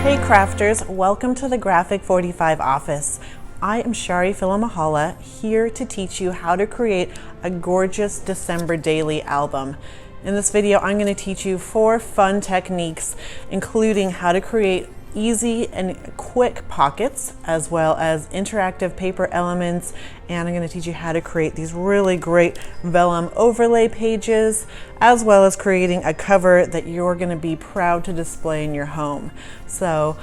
Hey crafters, welcome to the Graphic 45 office. I am Charee Filimoehala, here to teach you how to create a gorgeous December daily album. In this video, I'm going to teach you 4 fun techniques, including how to create easy and quick pockets, as well as interactive paper elements, and I'm going to teach you how to create these really great vellum overlay pages, as well as creating a cover that you're going to be proud to display in your home. So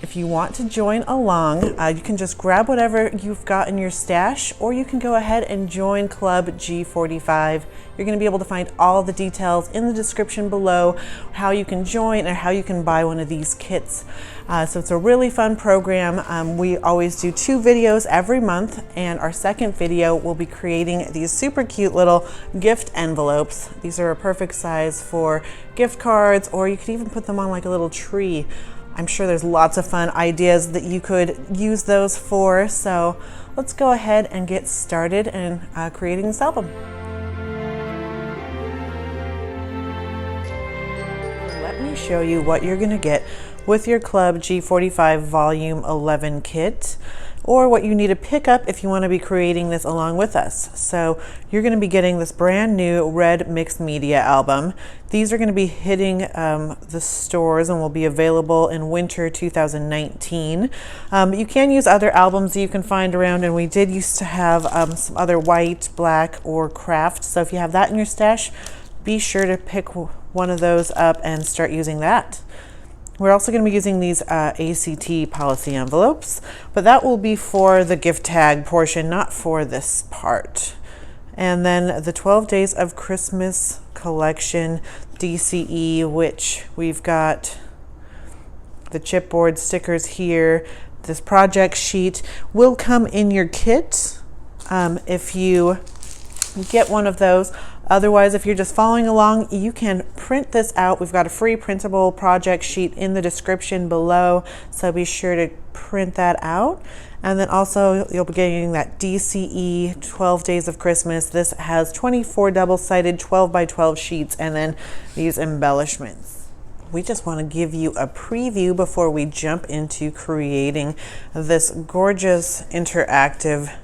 if you want to join along, you can just grab whatever you've got in your stash, or you can go ahead and join Club G45. You're going to be able to find all the details in the description below, how you can join or how you can buy one of these kits. So it's a really fun program. We always do 2 videos every month, and our second video will be creating these super cute little gift envelopes. These are a perfect size for gift cards, or you could even put them on like a little tree. I'm sure there's lots of fun ideas that you could use those for. So let's go ahead and get started in creating this album. Let me show you what you're going to get with your Club G45 Volume 11 kit, or what you need to pick up if you want to be creating this along with us. So you're going to be getting this brand new red mixed media album. These are going to be hitting the stores and will be available in winter 2019. You can use other albums that you can find around, and we did used to have some other white, black, or craft. So if you have that in your stash, be sure to pick one of those up and start using that. We're also going to be using these ACT policy envelopes, but that will be for the gift tag portion, not for this part. And then the 12 Days of Christmas collection DCE, which we've got the chipboard stickers here. This project sheet will come in your kit if you get one of those. Otherwise, if you're just following along, you can print this out. We've got a free printable project sheet in the description below, so be sure to print that out. And then also you'll be getting that DCE 12 Days of Christmas. This has 24 double-sided 12 by 12 sheets, and then these embellishments. We just want to give you a preview before we jump into creating this gorgeous interactive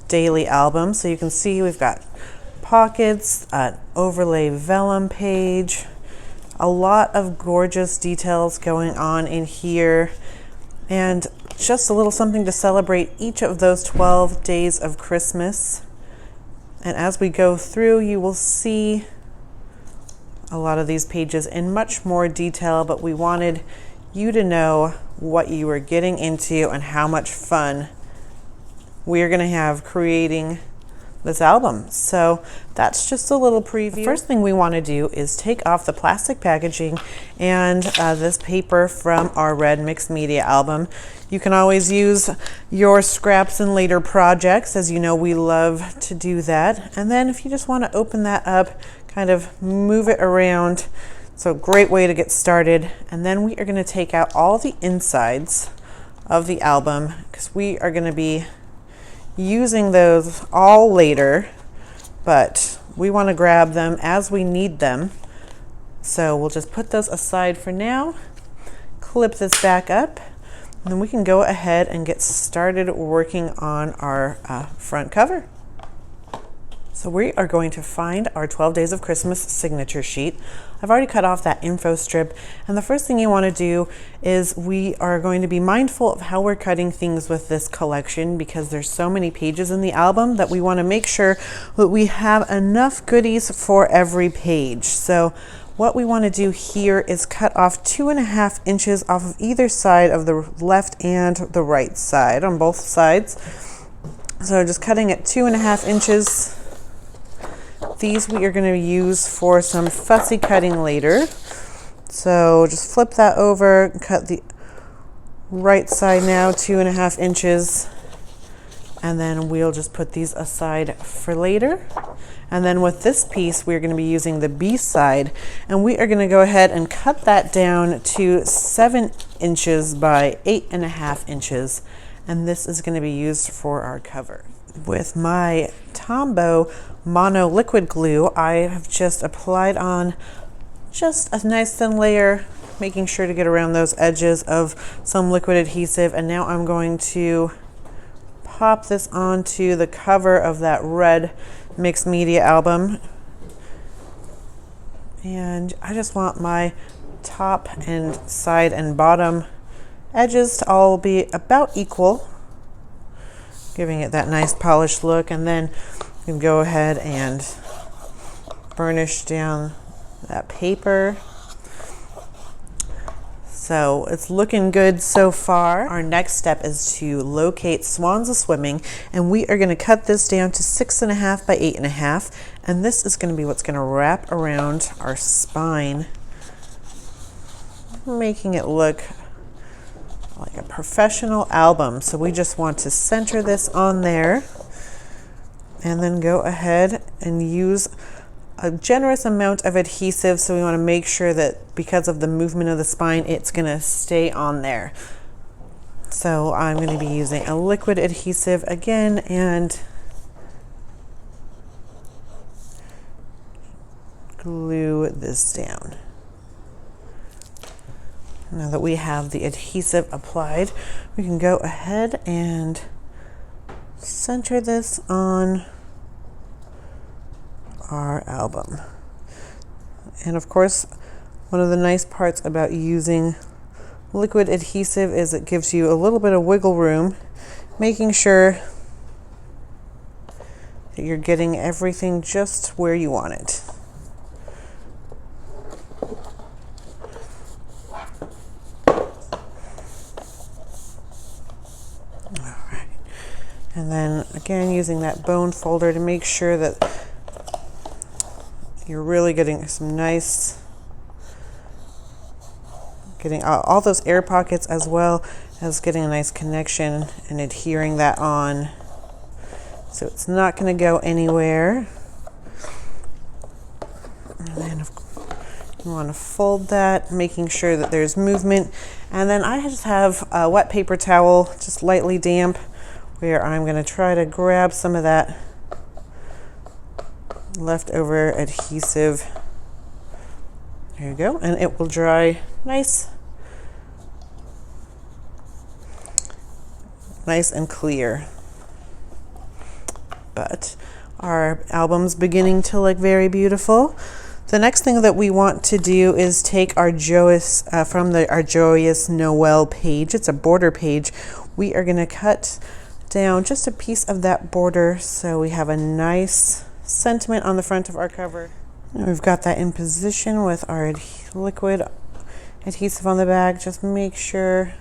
daily album. So you can see we've got pockets, an overlay vellum page, a lot of gorgeous details going on in here, and just a little something to celebrate each of those 12 days of Christmas. And as we go through, you will see a lot of these pages in much more detail, but we wanted you to know what you were getting into and how much fun we are going to have creating this album. So that's just a little preview. The first thing we want to do is take off the plastic packaging and this paper from our red mixed media album. You can always use your scraps in later projects. As you know, we love to do that. And then if you just want to open that up, kind of move it around. So great way to get started. And then we are going to take out all the insides of the album, because we are going to be using those all later, but we want to grab them as we need them. So we'll just put those aside for now, clip this back up, and then we can go ahead and get started working on our front cover. So we are going to find our 12 Days of Christmas signature sheet. I've already cut off that info strip, and the first thing you want to do is we are going to be mindful of how we're cutting things with this collection, because there's so many pages in the album that we want to make sure that we have enough goodies for every page. So what we want to do here is cut off 2.5 inches off of either side of the left and the right side, on both sides. So just cutting at 2.5 inches. These we are going to use for some fussy cutting later. So just flip that over, cut the right side now 2.5 inches, and then we'll just put these aside for later. And then with this piece, we're going to be using the B side, and we are going to go ahead and cut that down to 7 inches by 8.5 inches. And this is going to be used for our cover. with my Tombow mono liquid glue, I have just applied on just a nice thin layer, making sure to get around those edges of some liquid adhesive. And now I'm going to pop this onto the cover of that red mixed media album. And I just want my top and side and bottom edges to all be about equal, giving it that nice polished look. And then you can go ahead and burnish down that paper. So it's looking good so far. Our next step is to locate Swans A Swimming, and we are going to cut this down to 6.5 by 8.5, and this is going to be what's going to wrap around our spine, making it look like a professional album. So we just want to center this on there and then go ahead and use a generous amount of adhesive. So we want to make sure that because of the movement of the spine, it's going to stay on there. So I'm going to be using a liquid adhesive again and glue this down. Now that we have the adhesive applied, we can go ahead and center this on our album. And of course, one of the nice parts about using liquid adhesive is it gives you a little bit of wiggle room, making sure that you're getting everything just where you want it. Alright. And then again, using that bone folder to make sure that you're really getting some nice, getting all those air pockets as well as getting a nice connection and adhering that on so it's not going to go anywhere. And then you want to fold that, making sure that there's movement. And then I just have a wet paper towel, just lightly damp, where I'm going to try to grab some of that leftover adhesive. There you go, and it will dry nice and clear. But our album's beginning to look very beautiful. The next thing that we want to do is take our joyous our Joyous Noel page. It's a border page. We are going to cut down just a piece of that border so we have a nice sentiment on the front of our cover. And we've got that in position with our liquid adhesive on the back. Just make sure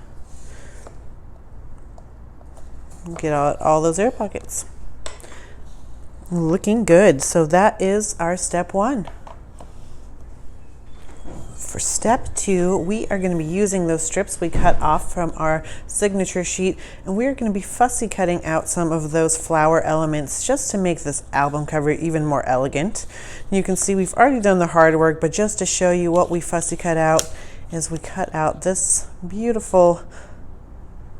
get out all those air pockets. Looking good. So that is our step 1. For step 2, we are going to be using those strips we cut off from our signature sheet, and we are going to be fussy cutting out some of those flower elements just to make this album cover even more elegant. And you can see we've already done the hard work, but just to show you what we fussy cut out is we cut out this beautiful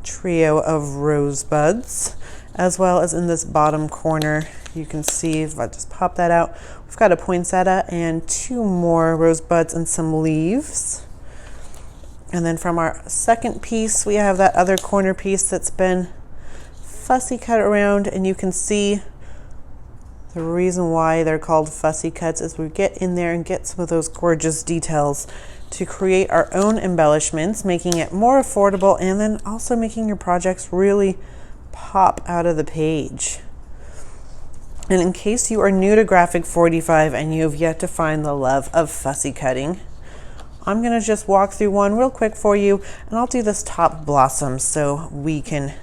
trio of rosebuds, as well as in this bottom corner you can see, if I just pop that out, we've got a poinsettia and 2 more rosebuds and some leaves. And then from our second piece, we have that other corner piece that's been fussy cut around, and you can see the reason why they're called fussy cuts is we get in there and get some of those gorgeous details to create our own embellishments, making it more affordable and then also making your projects really pop out of the page. And in case you are new to Graphic 45 and you have yet to find the love of fussy cutting, I'm going to just walk through one real quick for you, and I'll do this top blossom so we can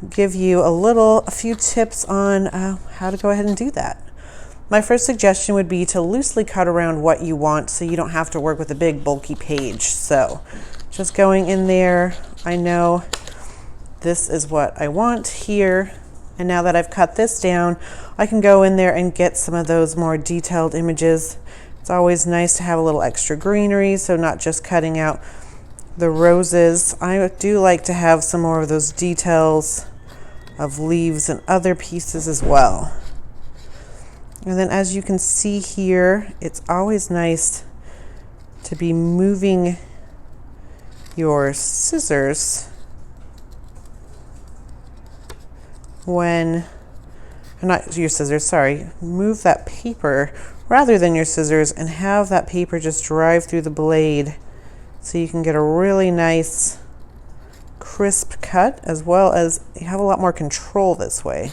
give you a few tips on how to go ahead and do that. My first suggestion would be to loosely cut around what you want so you don't have to work with a big bulky page. So just going in there, I know this is what I want here. And now that I've cut this down, I can go in there and get some of those more detailed images. It's always nice to have a little extra greenery, so not just cutting out the roses. I do like to have some more of those details of leaves and other pieces as well. And then as you can see here, it's always nice to be moving your scissors when, not your scissors, sorry, move that paper rather than your scissors and have that paper just drive through the blade so you can get a really nice crisp cut, as well as you have a lot more control this way.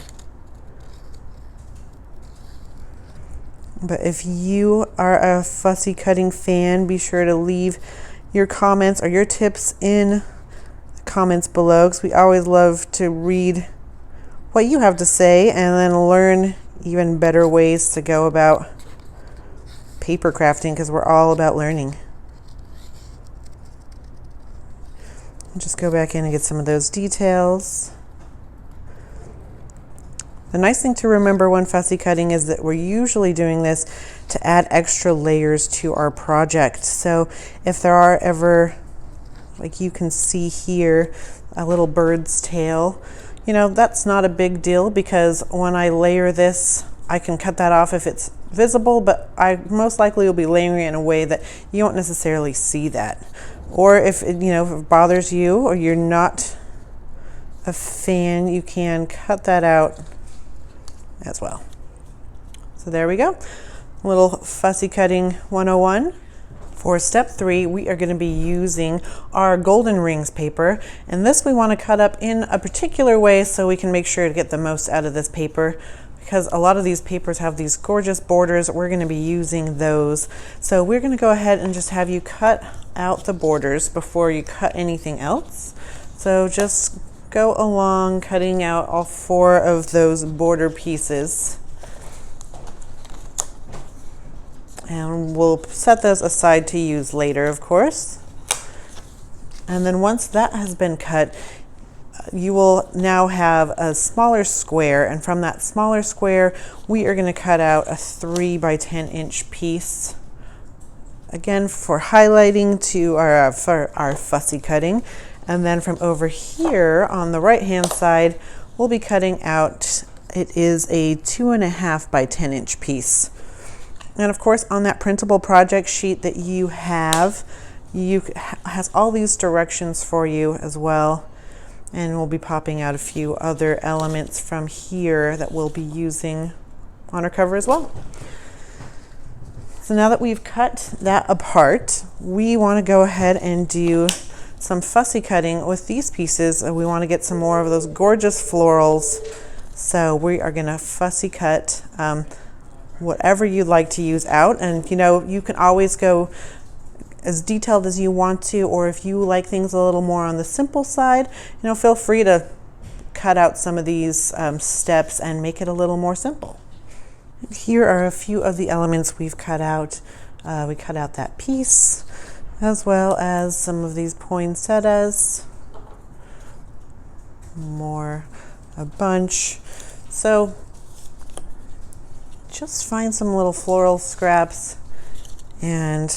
But if you are a fussy cutting fan, be sure to leave your comments or your tips in the comments below, because we always love to read what you have to say and then learn even better ways to go about paper crafting, because we're all about learning. Just go back in and get some of those details. The nice thing to remember when fussy cutting is that we're usually doing this to add extra layers to our project. So if there are ever, like you can see here, a little bird's tail, you know, that's not a big deal, because when I layer this, I can cut that off if it's visible, but I most likely will be layering it in a way that you won't necessarily see that. Or if it, you know, if it bothers you or you're not a fan, you can cut that out as well. So there we go. A little fussy cutting 101. For step 3, we are going to be using our golden rings paper, and this we want to cut up in a particular way so we can make sure to get the most out of this paper, because a lot of these papers have these gorgeous borders. We're going to be using those. So we're going to go ahead and just have you cut out the borders before you cut anything else. So just go along cutting out all 4 of those border pieces. And we'll set those aside to use later, of course. And then once that has been cut, you will now have a smaller square, and from that smaller square we are going to cut out a 3 by 10 inch piece, again for highlighting to for our fussy cutting. And then from over here on the right hand side, we'll be cutting out, it is a 2.5 by 10 inch piece. And of course on that printable project sheet that you have, has all these directions for you as well. And we'll be popping out a few other elements from here that we'll be using on our cover as well. So now that we've cut that apart, we want to go ahead and do some fussy cutting with these pieces. We want to get some more of those gorgeous florals. So we are going to fussy cut whatever you'd like to use out. And you know, you can always go as detailed as you want to, or if you like things a little more on the simple side, you know, feel free to cut out some of these steps and make it a little more simple. Here are a few of the elements we've cut out. We cut out that piece, as well as some of these poinsettias, a bunch. So just find some little floral scraps, and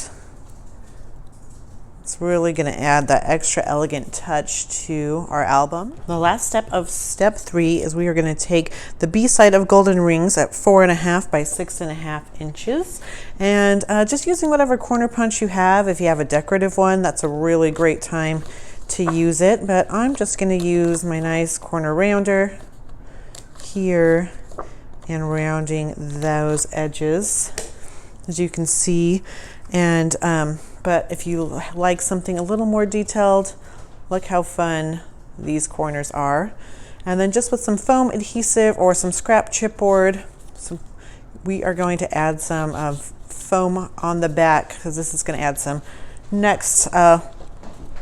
it's really going to add that extra elegant touch to our album. The last step of step 3 is we are going to take the B side of golden rings at 4.5 by 6.5 inches, and just using whatever corner punch you have. If you have a decorative one, that's a really great time to use it, but I'm just going to use my nice corner rounder here and rounding those edges, as you can see. And but if you like something a little more detailed, look how fun these corners are. And then just with some foam adhesive or some scrap chipboard, we are going to add some foam on the back, because this is going to add some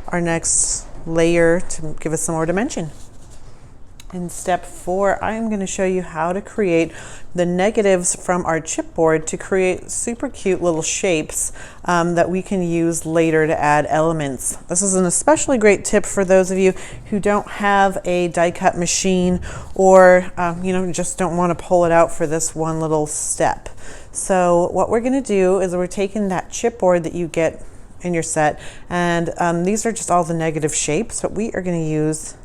our next layer to give us some more dimension. In step 4, I'm going to show you how to create the negatives from our chipboard to create super cute little shapes that we can use later to add elements. This is an especially great tip for those of you who don't have a die cut machine, or you know, just don't want to pull it out for this one little step. So what we're going to do is we're taking that chipboard that you get in your set, and these are just all the negative shapes, but we are going to use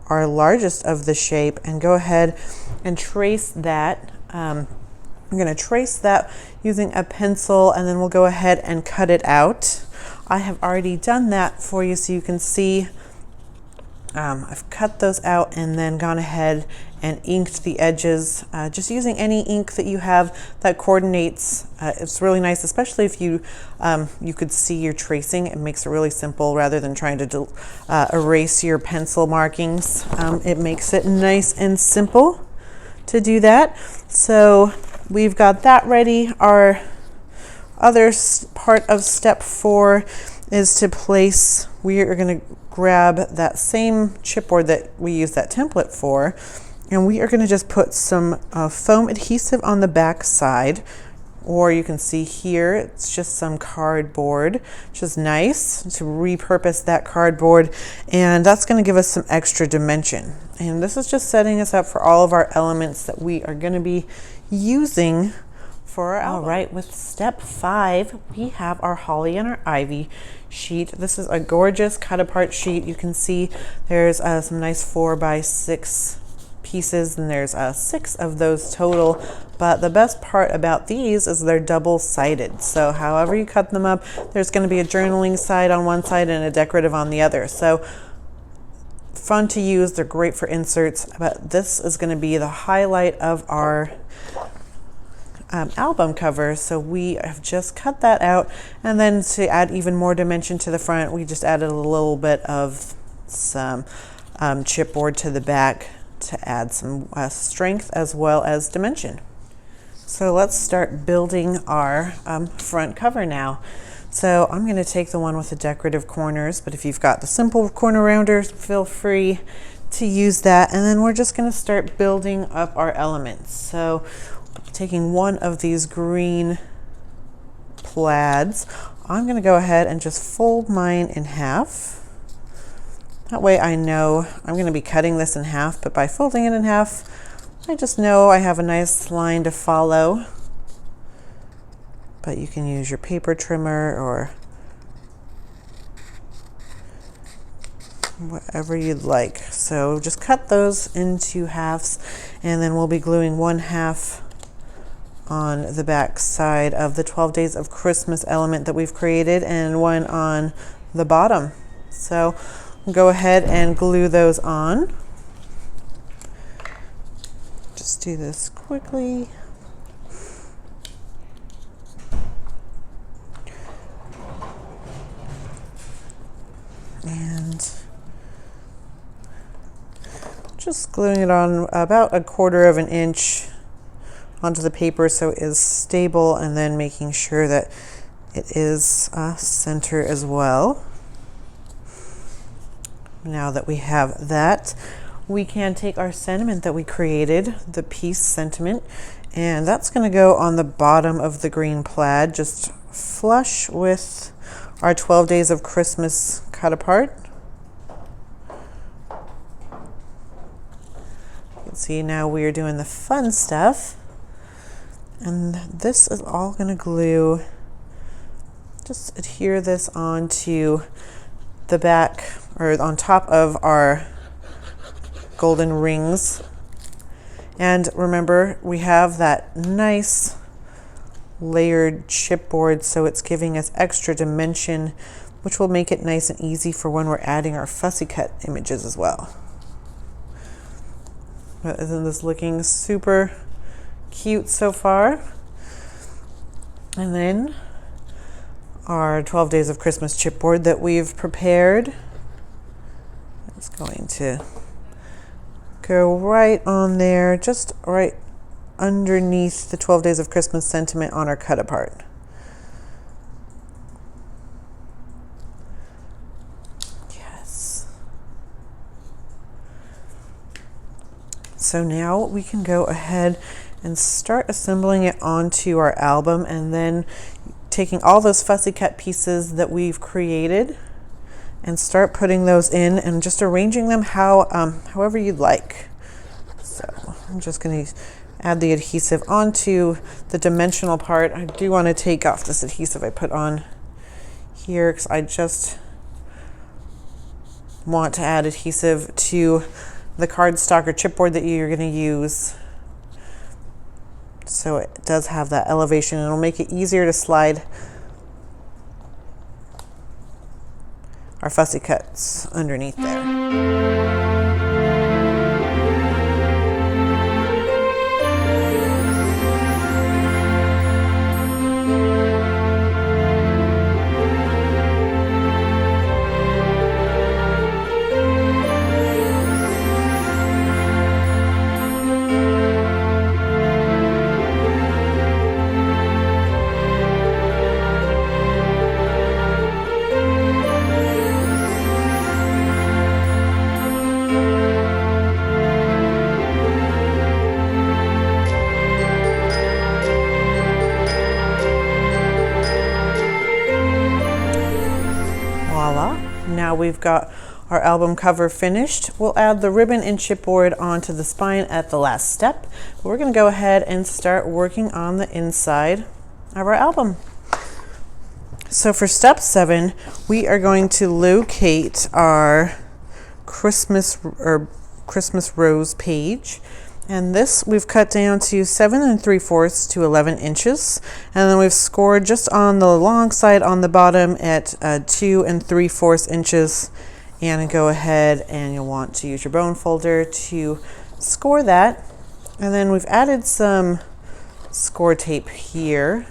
our largest of the shape and go ahead and trace that. I'm going to trace that using a pencil, and then we'll go ahead and cut it out. I have already done that for you so you can see. I've cut those out and then gone ahead and inked the edges, just using any ink that you have that coordinates. It's really nice, especially if you could see your tracing. It makes it really simple rather than trying to erase your pencil markings. It makes it nice and simple to do that. So we've got that ready. Our other part of step 4 is to place. We are going to grab that same chipboard that we use that template for, and we are going to just put some foam adhesive on the back side, or you can see here it's just some cardboard, which is nice to repurpose that cardboard, and that's going to give us some extra dimension. And this is just setting us up for all of our elements that we are going to be using for our album. All right, with step 5, we have our holly and our ivy sheet. This is a gorgeous cut apart sheet. You can see there's some nice 4x6 pieces, and there's 6 of those total. But the best part about these is they're double-sided. So however you cut them up, there's going to be a journaling side on one side and a decorative on the other. So fun to use. They're great for inserts. But this is going to be the highlight of our album cover. So we have just cut that out, and then to add even more dimension to the front, we just added a little bit of some chipboard to the back to add some strength as well as dimension. So let's start building our front cover now. So I'm going to take the one with the decorative corners, but if you've got the simple corner rounders, feel free to use that. And then we're just going to start building up our elements. So taking one of these green plaids, I'm going to go ahead and just fold mine in half. That way I know I'm going to be cutting this in half, but by folding it in half, I just know I have a nice line to follow. But you can use your paper trimmer or whatever you'd like. So just cut those into halves, and then we'll be gluing one half on the back side of the 12 Days of Christmas element that we've created, and one on the bottom. So we'll go ahead and glue those on. Just do this quickly. And just gluing it on about 1/4 of an inch onto the paper so it is stable, and then making sure that it is center as well. Now that we have that, we can take our sentiment that we created, the peace sentiment, and that's going to go on the bottom of the green plaid, just flush with our 12 Days of Christmas cut apart. You can see now we are doing the fun stuff. And this is all going to glue. Just adhere this onto the back, or on top of our golden rings. And remember, we have that nice layered chipboard, so it's giving us extra dimension, which will make it nice and easy for when we're adding our fussy cut images as well. But isn't this looking super cute so far? And then our 12 Days of Christmas chipboard that we've prepared is going to go right on there, just right underneath the 12 Days of Christmas sentiment on our cut apart. Yes. So now we can go ahead and start assembling it onto our album, and then taking all those fussy cut pieces that we've created and start putting those in and just arranging them however you'd like. So I'm just going to add the adhesive onto the dimensional part. I do want to take off this adhesive I put on here because I just want to add adhesive to the cardstock or chipboard that you're going to use. So it does have that elevation. It'll make it easier to slide our fussy cuts underneath there. Voila. Now we've got our album cover finished. We'll add the ribbon and chipboard onto the spine at the last step. We're going to go ahead and start working on the inside of our album. So for step 7, we are going to locate our Christmas rose page. And this we've cut down to 7 3/4 to 11 inches. And then we've scored just on the long side on the bottom at 2 3/4 inches. And go ahead and you'll want to use your bone folder to score that. And then we've added some score tape here.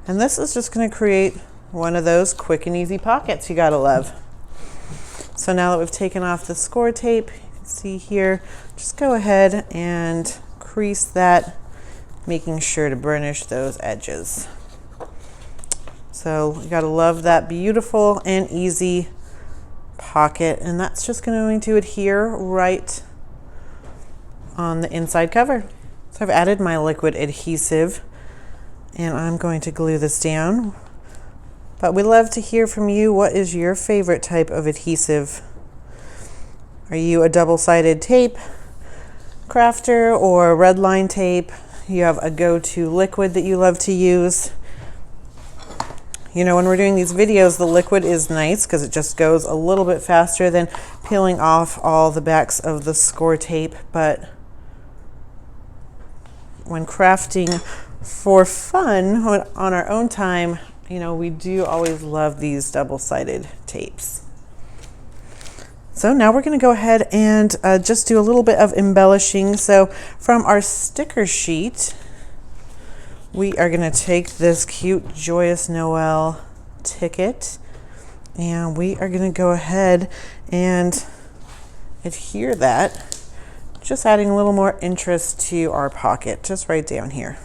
And this is just going to create one of those quick and easy pockets you gotta love. So now that we've taken off the score tape, you can see here, just go ahead and crease that, making sure to burnish those edges. So you gotta love that beautiful and easy pocket, and that's just going to adhere right on the inside cover. So I've added my liquid adhesive and I'm going to glue this down. But we'd love to hear from you. What is your favorite type of adhesive? Are you a double-sided tape crafter or red line tape? You have a go-to liquid that you love to use? You know, when we're doing these videos, the liquid is nice because it just goes a little bit faster than peeling off all the backs of the score tape. But when crafting for fun on our own time, you know, we do always love these double-sided tapes. So now we're going to go ahead and just do a little bit of embellishing. So from our sticker sheet, we are going to take this cute Joyous Noel ticket and we are going to go ahead and adhere that, just adding a little more interest to our pocket, just right down here.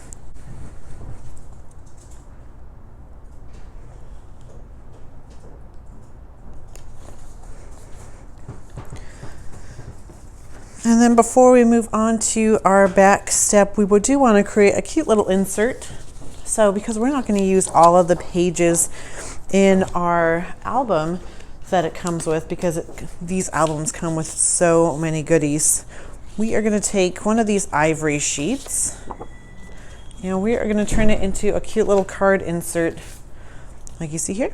And then before we move on to our back step, we do want to create a cute little insert. So because we're not going to use all of the pages in our album that it comes with, because these albums come with so many goodies, we are going to take one of these ivory sheets and we are going to turn it into a cute little card insert like you see here.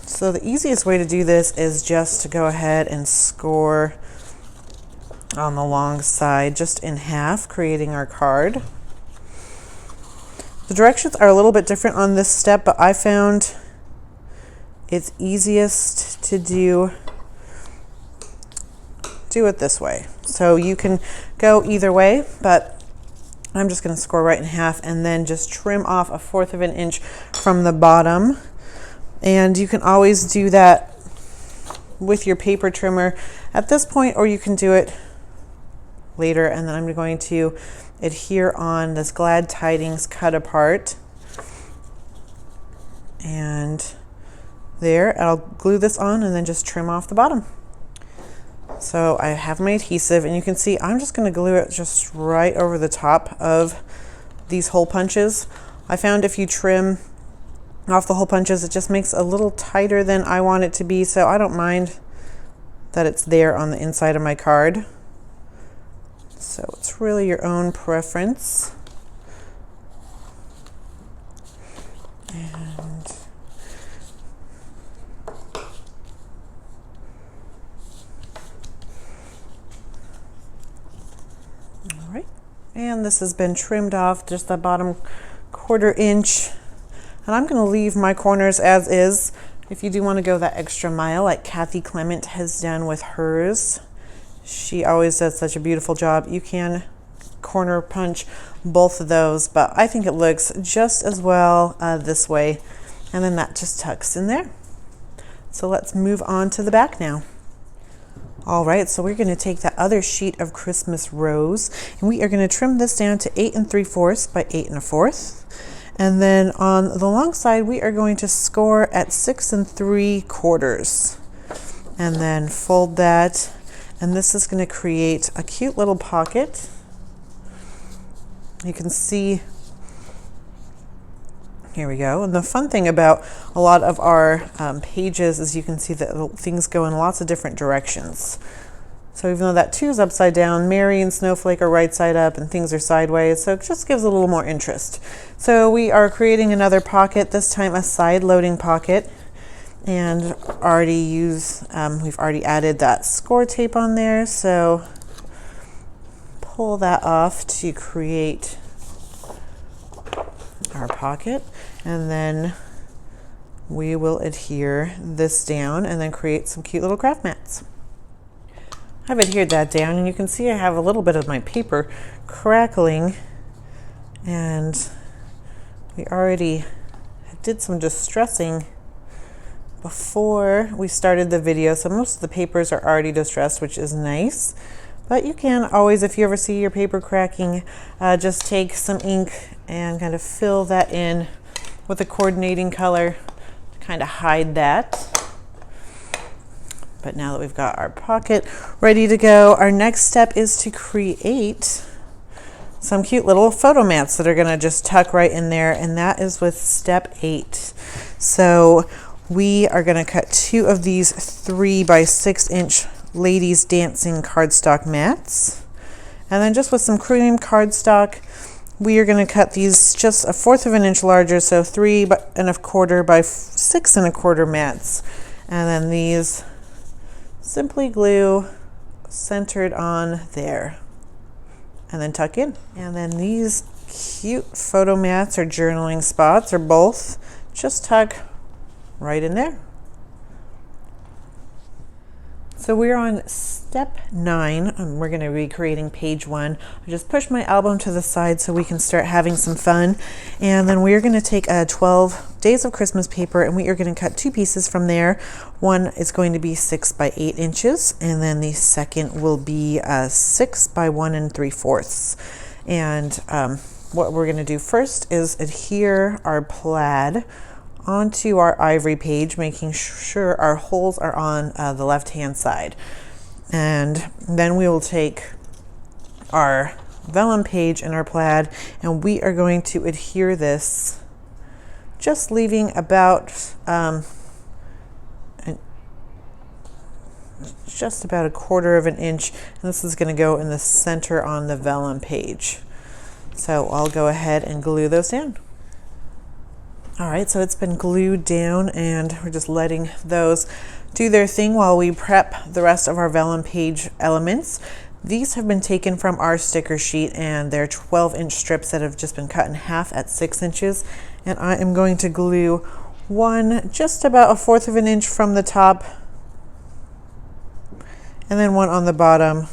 So the easiest way to do this is just to go ahead and score on the long side just in half, creating our card. The directions are a little bit different on this step, but I found it's easiest to do it this way. So you can go either way, but I'm just going to score right in half and then just trim off 1/4 of an inch from the bottom. And you can always do that with your paper trimmer at this point, or you can do it later. And then I'm going to adhere on this Glad-Tidings cut apart. And there, I'll glue this on and then just trim off the bottom. So I have my adhesive and you can see I'm just going to glue it just right over the top of these hole punches. I found if you trim off the hole punches, it just makes a little tighter than I want it to be, so I don't mind that it's there on the inside of my card. So it's really your own preference. And And this has been trimmed off just the bottom 1/4 inch. And I'm gonna leave my corners as is. If you do want to go that extra mile like Kathy Clement has done with hers, she always does such a beautiful job. You can corner punch both of those, but I think it looks just as well this way. And then that just tucks in there. So let's move on to the back now. All right, so we're gonna take that other sheet of Christmas rose and we are gonna trim this down to 8 3/4 by 8 1/4. And then on the long side, we are going to score at 6 3/4. And then fold that. And this is going to create a cute little pocket. You can see, here we go. And the fun thing about a lot of our pages is you can see that things go in lots of different directions. So even though that 2 is upside down, Meri and Snowflake are right side up and things are sideways, so it just gives a little more interest. So we are creating another pocket, this time a side loading pocket, and we've already added that score tape on there, so pull that off to create our pocket, and then we will adhere this down and then create some cute little craft mats. I've adhered that down and you can see I have a little bit of my paper crackling, and we already did some distressing before we started the video, so most of the papers are already distressed, which is nice. But you can always, if you ever see your paper cracking, just take some ink and kind of fill that in with a coordinating color to kind of hide that. But now that we've got our pocket ready to go, our next step is to create some cute little photo mats that are gonna just tuck right in there, and that is with step 8. So we are gonna cut 2 of these 3 by 6 inch ladies dancing cardstock mats. And then just with some cream cardstock, we are gonna cut these just 1/4 of an inch larger, so 3 1/4 by 6 1/4 mats. And then these simply glue centered on there and then tuck in. And then these cute photo mats or journaling spots or both just tuck right in there. So we're on step 9 and we're going to be creating page 1. I just pushed my album to the side so we can start having some fun. And then we're going to take 12 days of Christmas paper and we are going to cut 2 pieces from there. One is going to be 6 by 8 inches and then the second will be 6 by 1 3/4. And what we're going to do first is adhere our plaid onto our ivory page, making sure our holes are on the left hand side. And then we will take our vellum page and our plaid and we are going to adhere this, just leaving about just about 1/4 of an inch, and this is going to go in the center on the vellum page. So I'll go ahead and glue those down. All right, so it's been glued down and we're just letting those do their thing while we prep the rest of our vellum page elements. These have been taken from our sticker sheet and they're 12-inch strips that have just been cut in half at 6 inches. And I am going to glue one just about 1/4 of an inch from the top and then one on the bottom.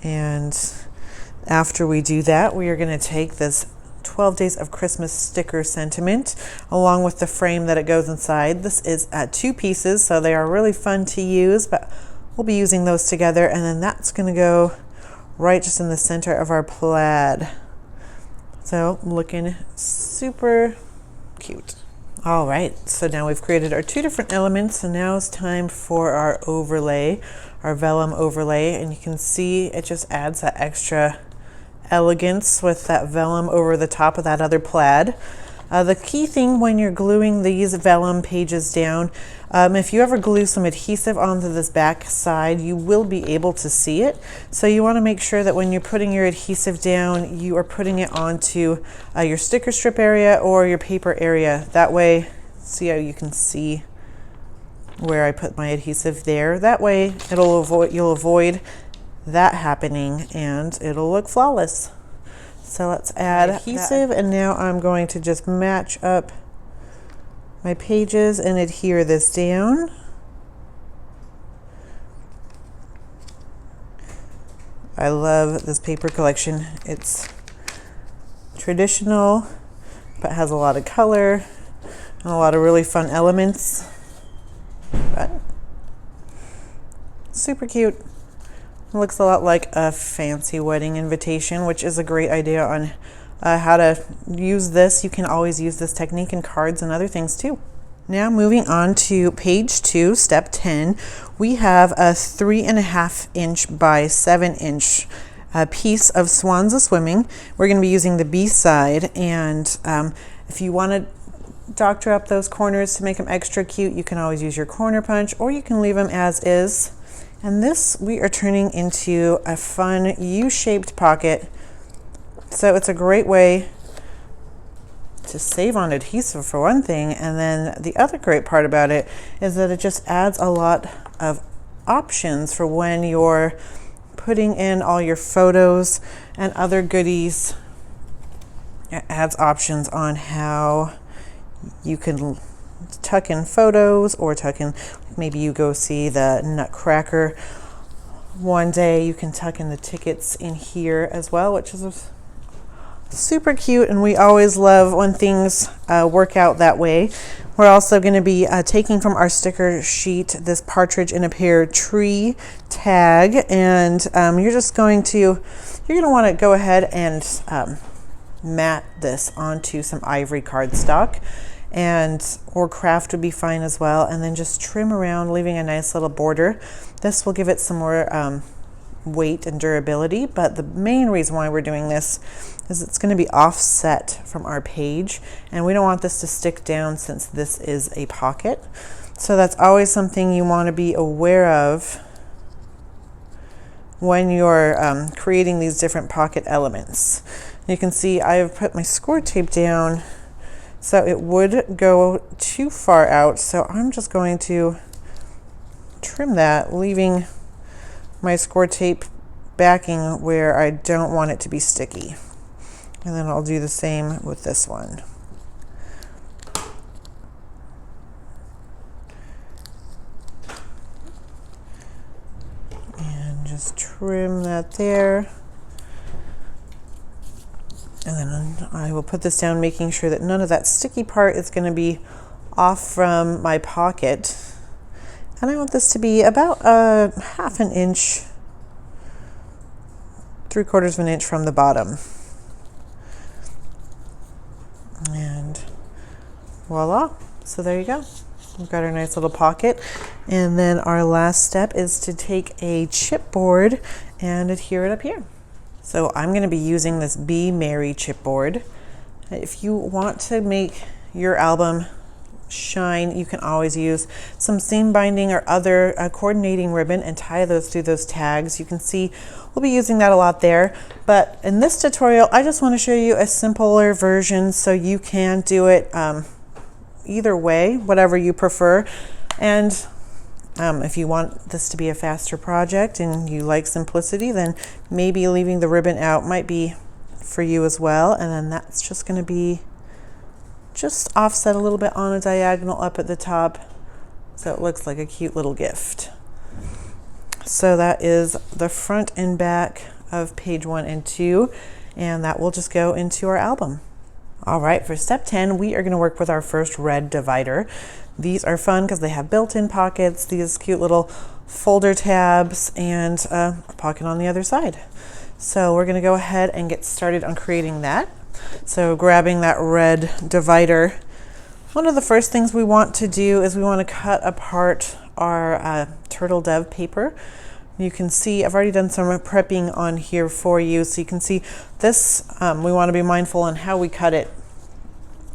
And after we do that, we are going to take this 12 Days of Christmas sticker sentiment along with the frame that it goes inside. This is 2 pieces, so they are really fun to use, but we'll be using those together, and then that's going to go right just in the center of our plaid. So looking super cute. All right, so now we've created our 2 different elements, and now it's time for our overlay, our vellum overlay, and you can see it just adds that extra elegance with that vellum over the top of that other plaid. The key thing when you're gluing these vellum pages down, if you ever glue some adhesive onto this back side, you will be able to see it. So you want to make sure that when you're putting your adhesive down, you are putting it onto your sticker strip area or your paper area. That way, see how you can see where I put my adhesive there. That way you'll avoid that happening, and it'll look flawless. So let's add adhesive, and now I'm going to just match up my pages and adhere this down. I love this paper collection. It's traditional, but has a lot of color and a lot of really fun elements. But super cute. It looks a lot like a fancy wedding invitation, which is a great idea on how to use this. You can always use this technique in cards and other things too. Now moving on to page 2, step 10, we have a 3.5 inch by 7 inch piece of Swans a Swimming. We're going to be using the B side, and if you want to doctor up those corners to make them extra cute, you can always use your corner punch, or you can leave them as is. And this we are turning into a fun U-shaped pocket. So it's a great way to save on adhesive for one thing, and then the other great part about it is that it just adds a lot of options for when you're putting in all your photos and other goodies. It adds options on how you can tuck in photos, or tuck in, maybe you go see the Nutcracker one day, you can tuck in the tickets in here as well, which is super cute, and we always love when things work out that way. We're also going to be taking from our sticker sheet this Partridge in a Pear tree tag, and you're going to want to go ahead and mat this onto some Ivory cardstock, or craft would be fine as well, and then just trim around, leaving a nice little border. This will give it some more weight and durability, but the main reason why we're doing this is it's going to be offset from our page, and we don't want this to stick down since this is a pocket. So that's always something you want to be aware of when you're creating these different pocket elements. You can see I have put my score tape down so it would go too far out, so I'm just going to trim that, leaving my score tape backing where I don't want it to be sticky. And then I'll do the same with this one. And just trim that there. And then I will put this down, making sure that none of that sticky part is going to be off from my pocket. And I want this to be about a 1/2 inch, 3/4 of an inch from the bottom. And voila, so there you go. We've got our nice little pocket. And then our last step is to take a chipboard and adhere it up here. So I'm going to be using this Meri chipboard. If you want to make your album shine, you can always use some seam binding or other coordinating ribbon and tie those through those tags. You can see we'll be using that a lot there, but in this tutorial I just want to show you a simpler version so you can do it either way, whatever you prefer. And if you want this to be a faster project and you like simplicity, then maybe leaving the ribbon out might be for you as well. And then that's just going to be just offset a little bit on a diagonal up at the top, so it looks like a cute little gift. So that is the front and back of page 1 and 2, and that will just go into our album. All right, for step 10, we are going to work with our first red divider. These are fun because they have built-in pockets, these cute little folder tabs, and a pocket on the other side. So we're going to go ahead and get started on creating that. So grabbing that red divider, one of the first things we want to do is we want to cut apart our turtle dove paper. You can see I've already done some prepping on here for you, so you can see this, we want to be mindful on how we cut it.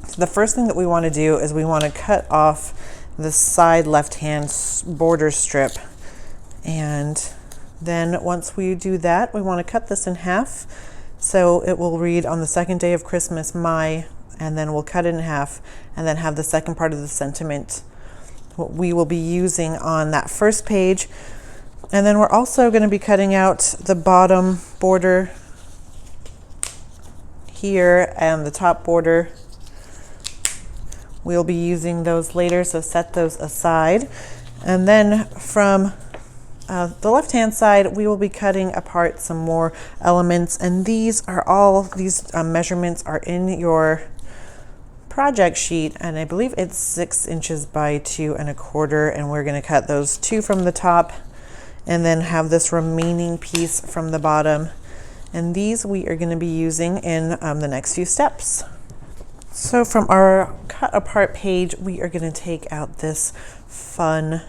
So the first thing that we want to do is we want to cut off the side left-hand border strip, and then once we do that, we want to cut this in half. So it will read on the second day of Christmas, my, and then we'll cut it in half and then have the second part of the sentiment, what we will be using on that first page. And then we're also going to be cutting out the bottom border here and the top border. We'll be using those later, so set those aside. And then from the left-hand side, we will be cutting apart some more elements, and these measurements are in your project sheet, and I believe it's 6 inches by 2 1/4, and we're going to cut those 2 from the top and then have this remaining piece from the bottom, and these we are going to be using in the next few steps. So from our cut apart page, we are going to take out this fun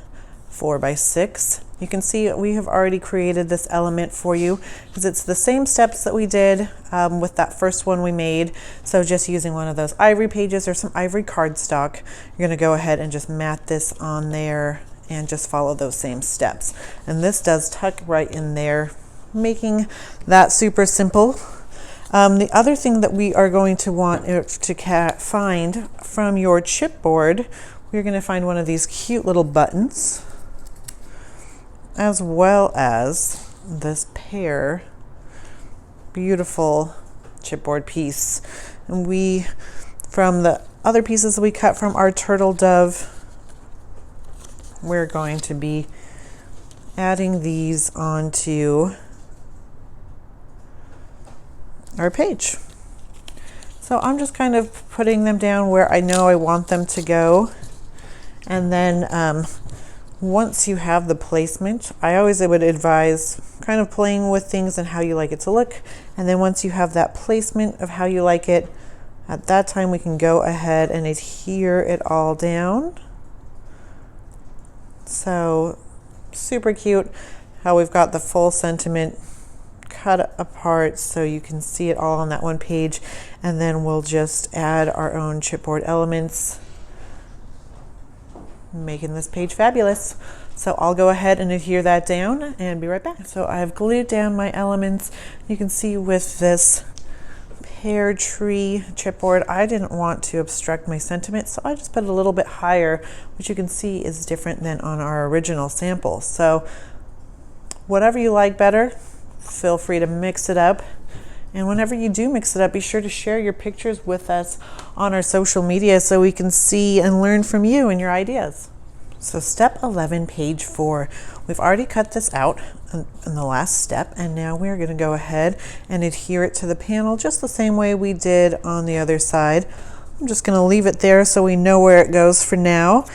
4x6. You can see we have already created this element for you because it's the same steps that we did with that first one we made. So just using one of those ivory pages or some ivory cardstock, you're going to go ahead and just mat this on there and just follow those same steps. And this does tuck right in there, making that super simple. The other thing that we are going to want to find from your chipboard, we're going to find one of these cute little buttons, as well as this beautiful chipboard piece. And from the other pieces we cut from our turtle dove, we're going to be adding these onto our page. So I'm just kind of putting them down where I know I want them to go. And then once you have the placement, I would advise kind of playing with things and how you like it to look. And then once you have that placement of how you like it, at that time we can go ahead and adhere it all down. So super cute how we've got the full sentiment cut apart so you can see it all on that one page. And then we'll just add our own chipboard elements, making this page fabulous. So I'll go ahead and adhere that down and be right back. So I've glued down my elements. You can see with this pear tree chipboard, I didn't want to obstruct my sentiment, so I just put it a little bit higher, which you can see is different than on our original sample. So whatever you like better, feel free to mix it up. And whenever you do mix it up, be sure to share your pictures with us on our social media so we can see and learn from you and your ideas. So step 11, page 4. We've already cut this out in the last step, and now we're going to go ahead and adhere it to the panel just the same way we did on the other side. I'm just going to leave it there so we know where it goes for now.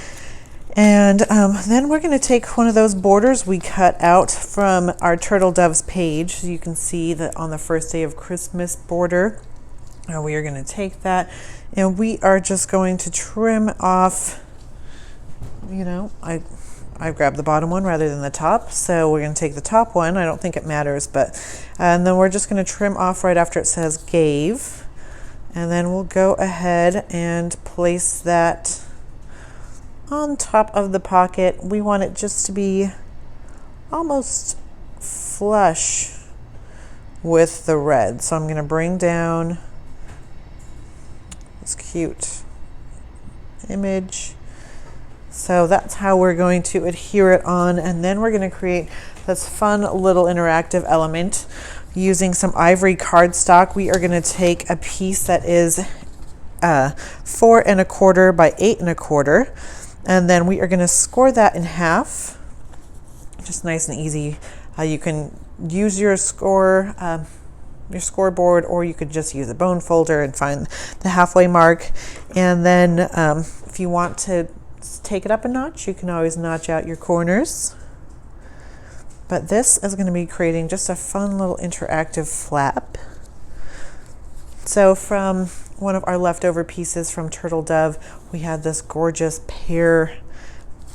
And then we're going to take one of those borders we cut out from our turtle doves page. You can see that on the first day of Christmas border, we are going to take that and we are just going to trim off, I grabbed the bottom one rather than the top, so we're going to take the top one. I don't think it matters, and then we're just going to trim off right after it says gave, and then we'll go ahead and place that on top of the pocket. We want it just to be almost flush with the red. So I'm going to bring down this cute image. So that's how we're going to adhere it on, and then we're going to create this fun little interactive element using some ivory cardstock. We are going to take a piece that is 4 1/4 by 8 1/4, and then we are going to score that in half. Just nice and easy. You can use your scoreboard, or you could just use a bone folder and find the halfway mark. And then if you want to take it up a notch, you can always notch out your corners. But this is going to be creating just a fun little interactive flap. So from one of our leftover pieces from Turtle Dove, we had this gorgeous pear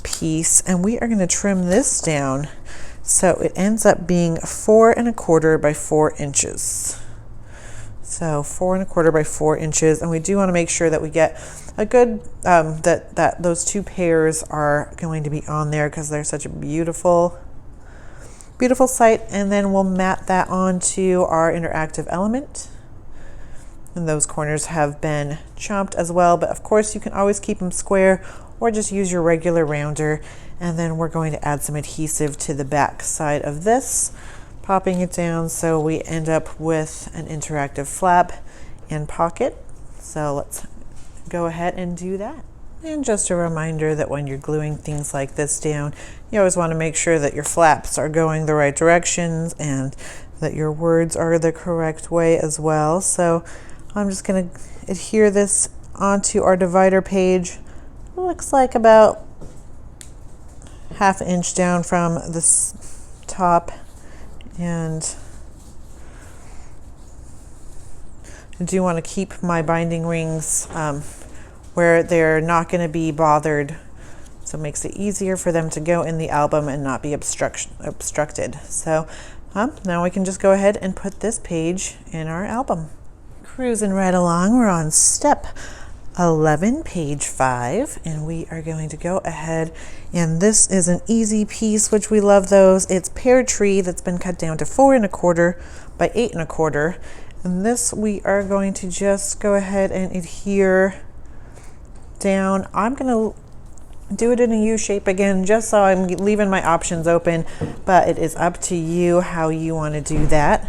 piece, and we are going to trim this down so it ends up being 4 1/4 by 4 inches. So 4 1/4 by 4 inches, and we do want to make sure that we get a good that those two pairs are going to be on there because they're such a beautiful sight. And then we'll mat that onto our interactive element, and those corners have been chopped as well, but of course you can always keep them square or just use your regular rounder. And then we're going to add some adhesive to the back side of this, popping it down so we end up with an interactive flap and pocket. So let's go ahead and do that. And just a reminder that when you're gluing things like this down, you always want to make sure that your flaps are going the right directions and that your words are the correct way as well. So I'm just going to adhere this onto our divider page. It looks like about 1/2 inch down from this top, and I do want to keep my binding rings where they're not going to be bothered, so it makes it easier for them to go in the album and not be obstructed. So now we can just go ahead and put this page in our album. Cruising right along, we're on step 11, page 5, and we are going to go ahead, and this is an easy piece, which we love those. It's pear tree that's been cut down to 4 1/4 by 8 1/4, and this we are going to just go ahead and adhere down. I'm going to do it in a U shape again, just so I'm leaving my options open, but it is up to you how you want to do that.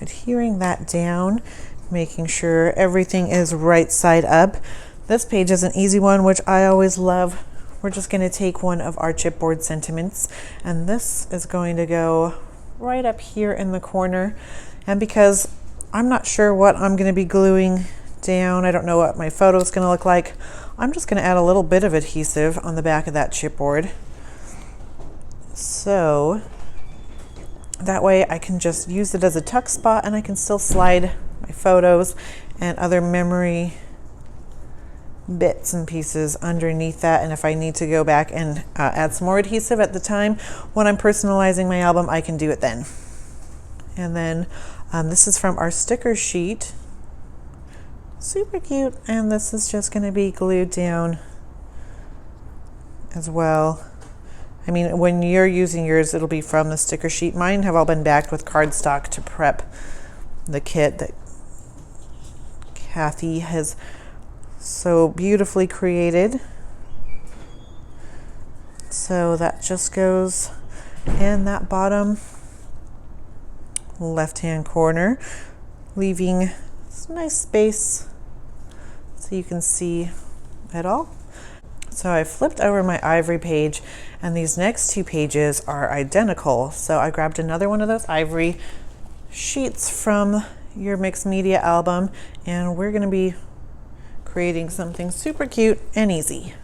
Adhering that down, making sure everything is right side up. This page is an easy one, which I always love. We're just going to take one of our chipboard sentiments, and this is going to go right up here in the corner. And because I'm not sure what I'm going to be gluing down, I don't know what my photo is going to look like, I'm just going to add a little bit of adhesive on the back of that chipboard. So that way I can just use it as a tuck spot, and I can still slide my photos and other memory bits and pieces underneath that. And if I need to go back and add some more adhesive at the time when I'm personalizing my album, I can do it then. And then this is from our sticker sheet. Super cute. And this is just going to be glued down as well. I mean, when you're using yours, it'll be from the sticker sheet. Mine have all been backed with cardstock to prep the kit that Kathy has so beautifully created. So that just goes in that bottom left-hand corner, leaving some nice space so you can see it all. So I flipped over my Ivory page, and these next 2 pages are identical. So I grabbed another one of those Ivory sheets from your mixed media album, and we're going to be creating something super cute and easy.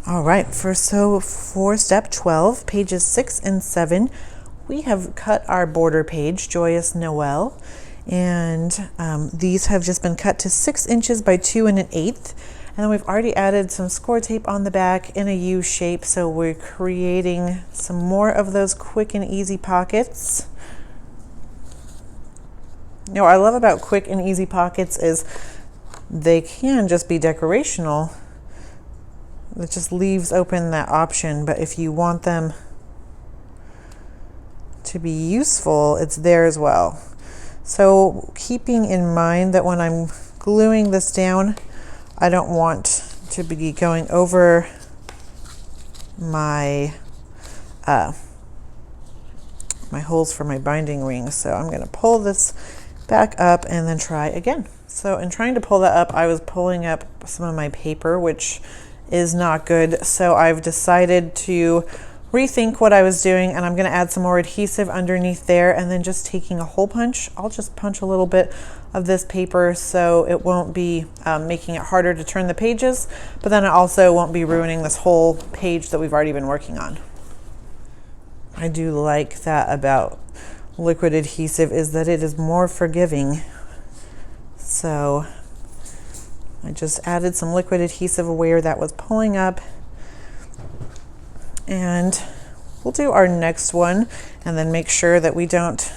All right, for step 12, pages 6 and 7, we have cut our border page, Joyous Noel, and these have just been cut to 6 inches by 2 1/8. And then we've already added some score tape on the back in a U shape, so we're creating some more of those quick and easy pockets. You know, what I love about quick and easy pockets is they can just be decorational. It just leaves open that option, but if you want them to be useful, it's there as well. So keeping in mind that when I'm gluing this down, I don't want to be going over my my holes for my binding rings. So I'm going to pull this back up and then try again. So in trying to pull that up, I was pulling up some of my paper, which is not good. So I've decided to rethink what I was doing, and I'm going to add some more adhesive underneath there, and then just taking a hole punch, I'll just punch a little bit of this paper so it won't be making it harder to turn the pages, but then it also won't be ruining this whole page that we've already been working on. I do like that about liquid adhesive, is that it is more forgiving. So I just added some liquid adhesive where that was pulling up, and we'll do our next one and then make sure that we don't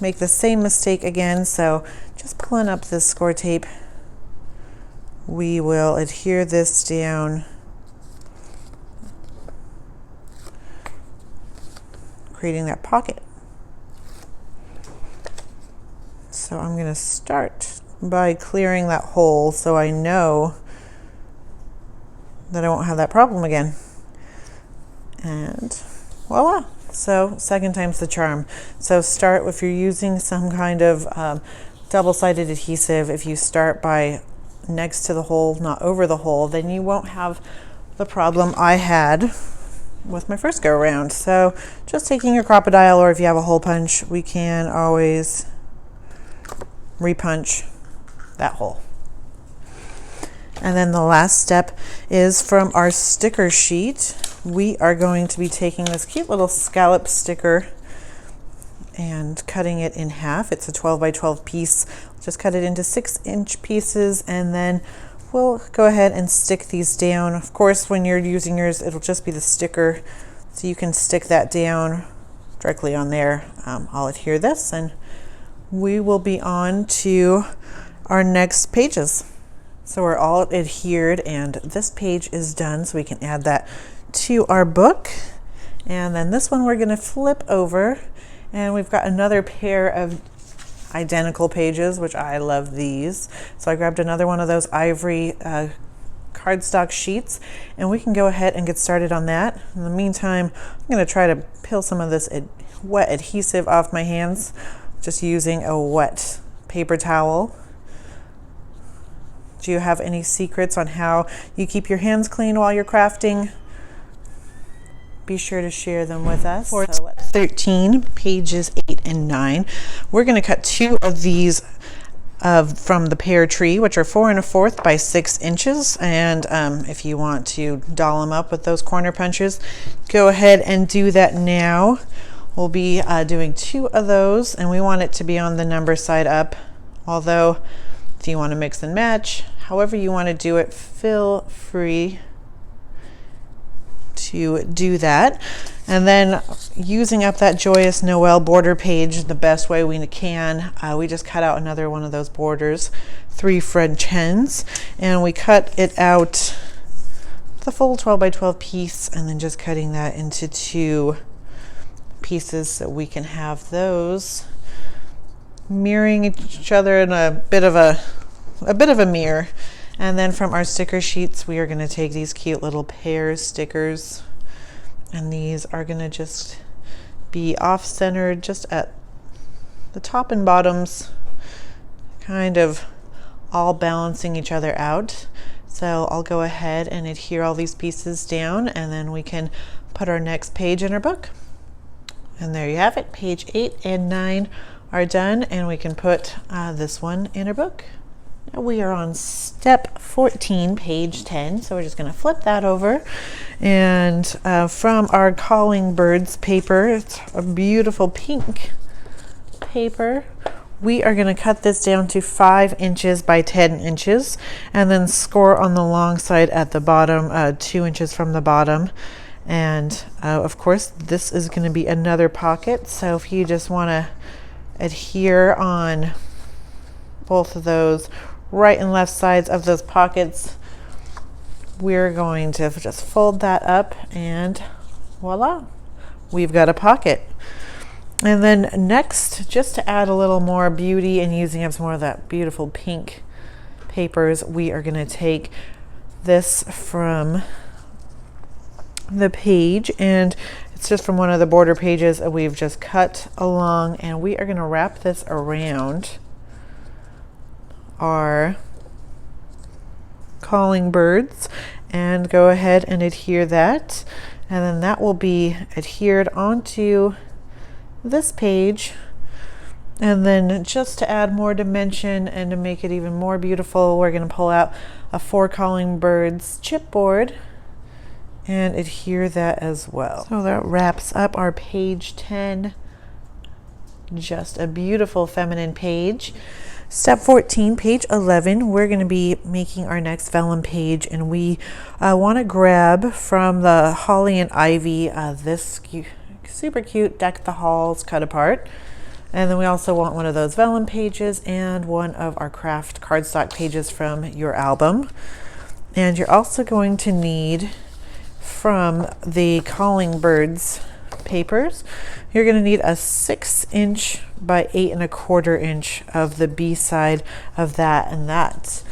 make the same mistake again. So just pulling up this score tape, we will adhere this down, creating that pocket. So I'm going to start by clearing that hole so I know that I won't have that problem again. And voila. So second time's the charm. So start, if you're using some kind of double-sided adhesive, if you start by next to the hole, not over the hole, then you won't have the problem I had with my first go around. So just taking your crocodile, or if you have a hole punch, we can always repunch that hole. And then the last step is from our sticker sheet. We are going to be taking this cute little scallop sticker and cutting it in half. It's a 12 by 12 piece. Just cut it into 6-inch pieces, and then we'll go ahead and stick these down. Of course, when you're using yours, it'll just be the sticker, so you can stick that down directly on there. I'll adhere this, and we will be on to our next pages. So we're all adhered, and this page is done, so we can add that to our book. And then this one we're going to flip over, and we've got another pair of identical pages, which I love these. So I grabbed another one of those Ivory cardstock sheets, and we can go ahead and get started on that. In the meantime, I'm going to try to peel some of this wet adhesive off my hands, just using a wet paper towel. Do you have any secrets on how you keep your hands clean while you're crafting? Be sure to share them with us. For 13, pages 8 and 9, we're going to cut 2 of these from the pear tree, which are 4 1/4 by 6 inches. And if you want to doll them up with those corner punches, go ahead and do that now. We'll be doing 2 of those, and we want it to be on the number side up. Although, if you want to mix and match, however you want to do it, feel free to do that. And then using up that Joyous Noel border page the best way we can, we just cut out another one of those borders, 3 French hens, and we cut it out the full 12 by 12 piece, and then just cutting that into 2 pieces so we can have those mirroring each other in a bit of a mirror. And then from our sticker sheets, we are going to take these cute little pear stickers, and these are going to just be off-centered just at the top and bottoms, kind of all balancing each other out. So I'll go ahead and adhere all these pieces down, and then we can put our next page in our book. And there you have it. Page 8 and 9 are done, and we can put this one in our book. Now we are on step 14, page 10. So we're just going to flip that over, and from our Calling Birds paper, it's a beautiful pink paper. We are going to cut this down to 5 inches by 10 inches, and then score on the long side at the bottom, 2 inches from the bottom. And of course, this is going to be another pocket. So if you just want to adhere on both of those right and left sides of those pockets, we're going to just fold that up, and voila, we've got a pocket. And then next, just to add a little more beauty and using up some more of that beautiful pink papers, we are going to take this from the page, and it's just from one of the border pages that we've just cut along, and we are going to wrap this around our Calling Birds and go ahead and adhere that, and then that will be adhered onto this page. And then just to add more dimension and to make it even more beautiful, we're going to pull out a 4 Calling Birds chipboard and adhere that as well. So that wraps up our page 10. Just a beautiful feminine page. Step 14, page 11, we're going to be making our next vellum page, and we want to grab from the Holly and Ivy this super cute Deck the Halls cut apart. And then we also want one of those vellum pages and one of our craft cardstock pages from your album. And you're also going to need from the Calling Birds papers. You're going to need a 6" by 8¼ inch of the B side of that and that.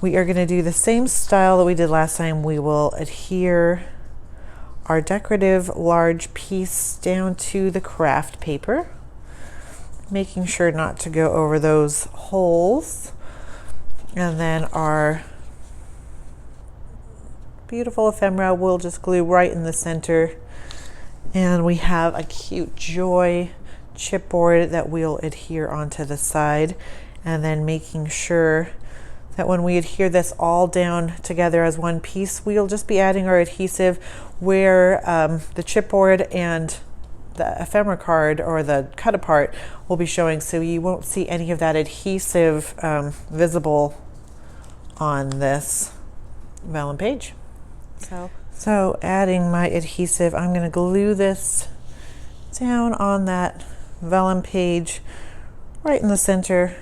We are going to do the same style that we did last time. We will adhere our decorative large piece down to the craft paper, making sure not to go over those holes. And then our beautiful ephemera we'll just glue right in the center. And we have a cute Joy chipboard that we'll adhere onto the side, and then making sure that when we adhere this all down together as one piece, we'll just be adding our adhesive where the chipboard and the ephemera card or the cut apart will be showing, so you won't see any of that adhesive visible on this vellum page. So adding my adhesive, I'm going to glue this down on that vellum page right in the center.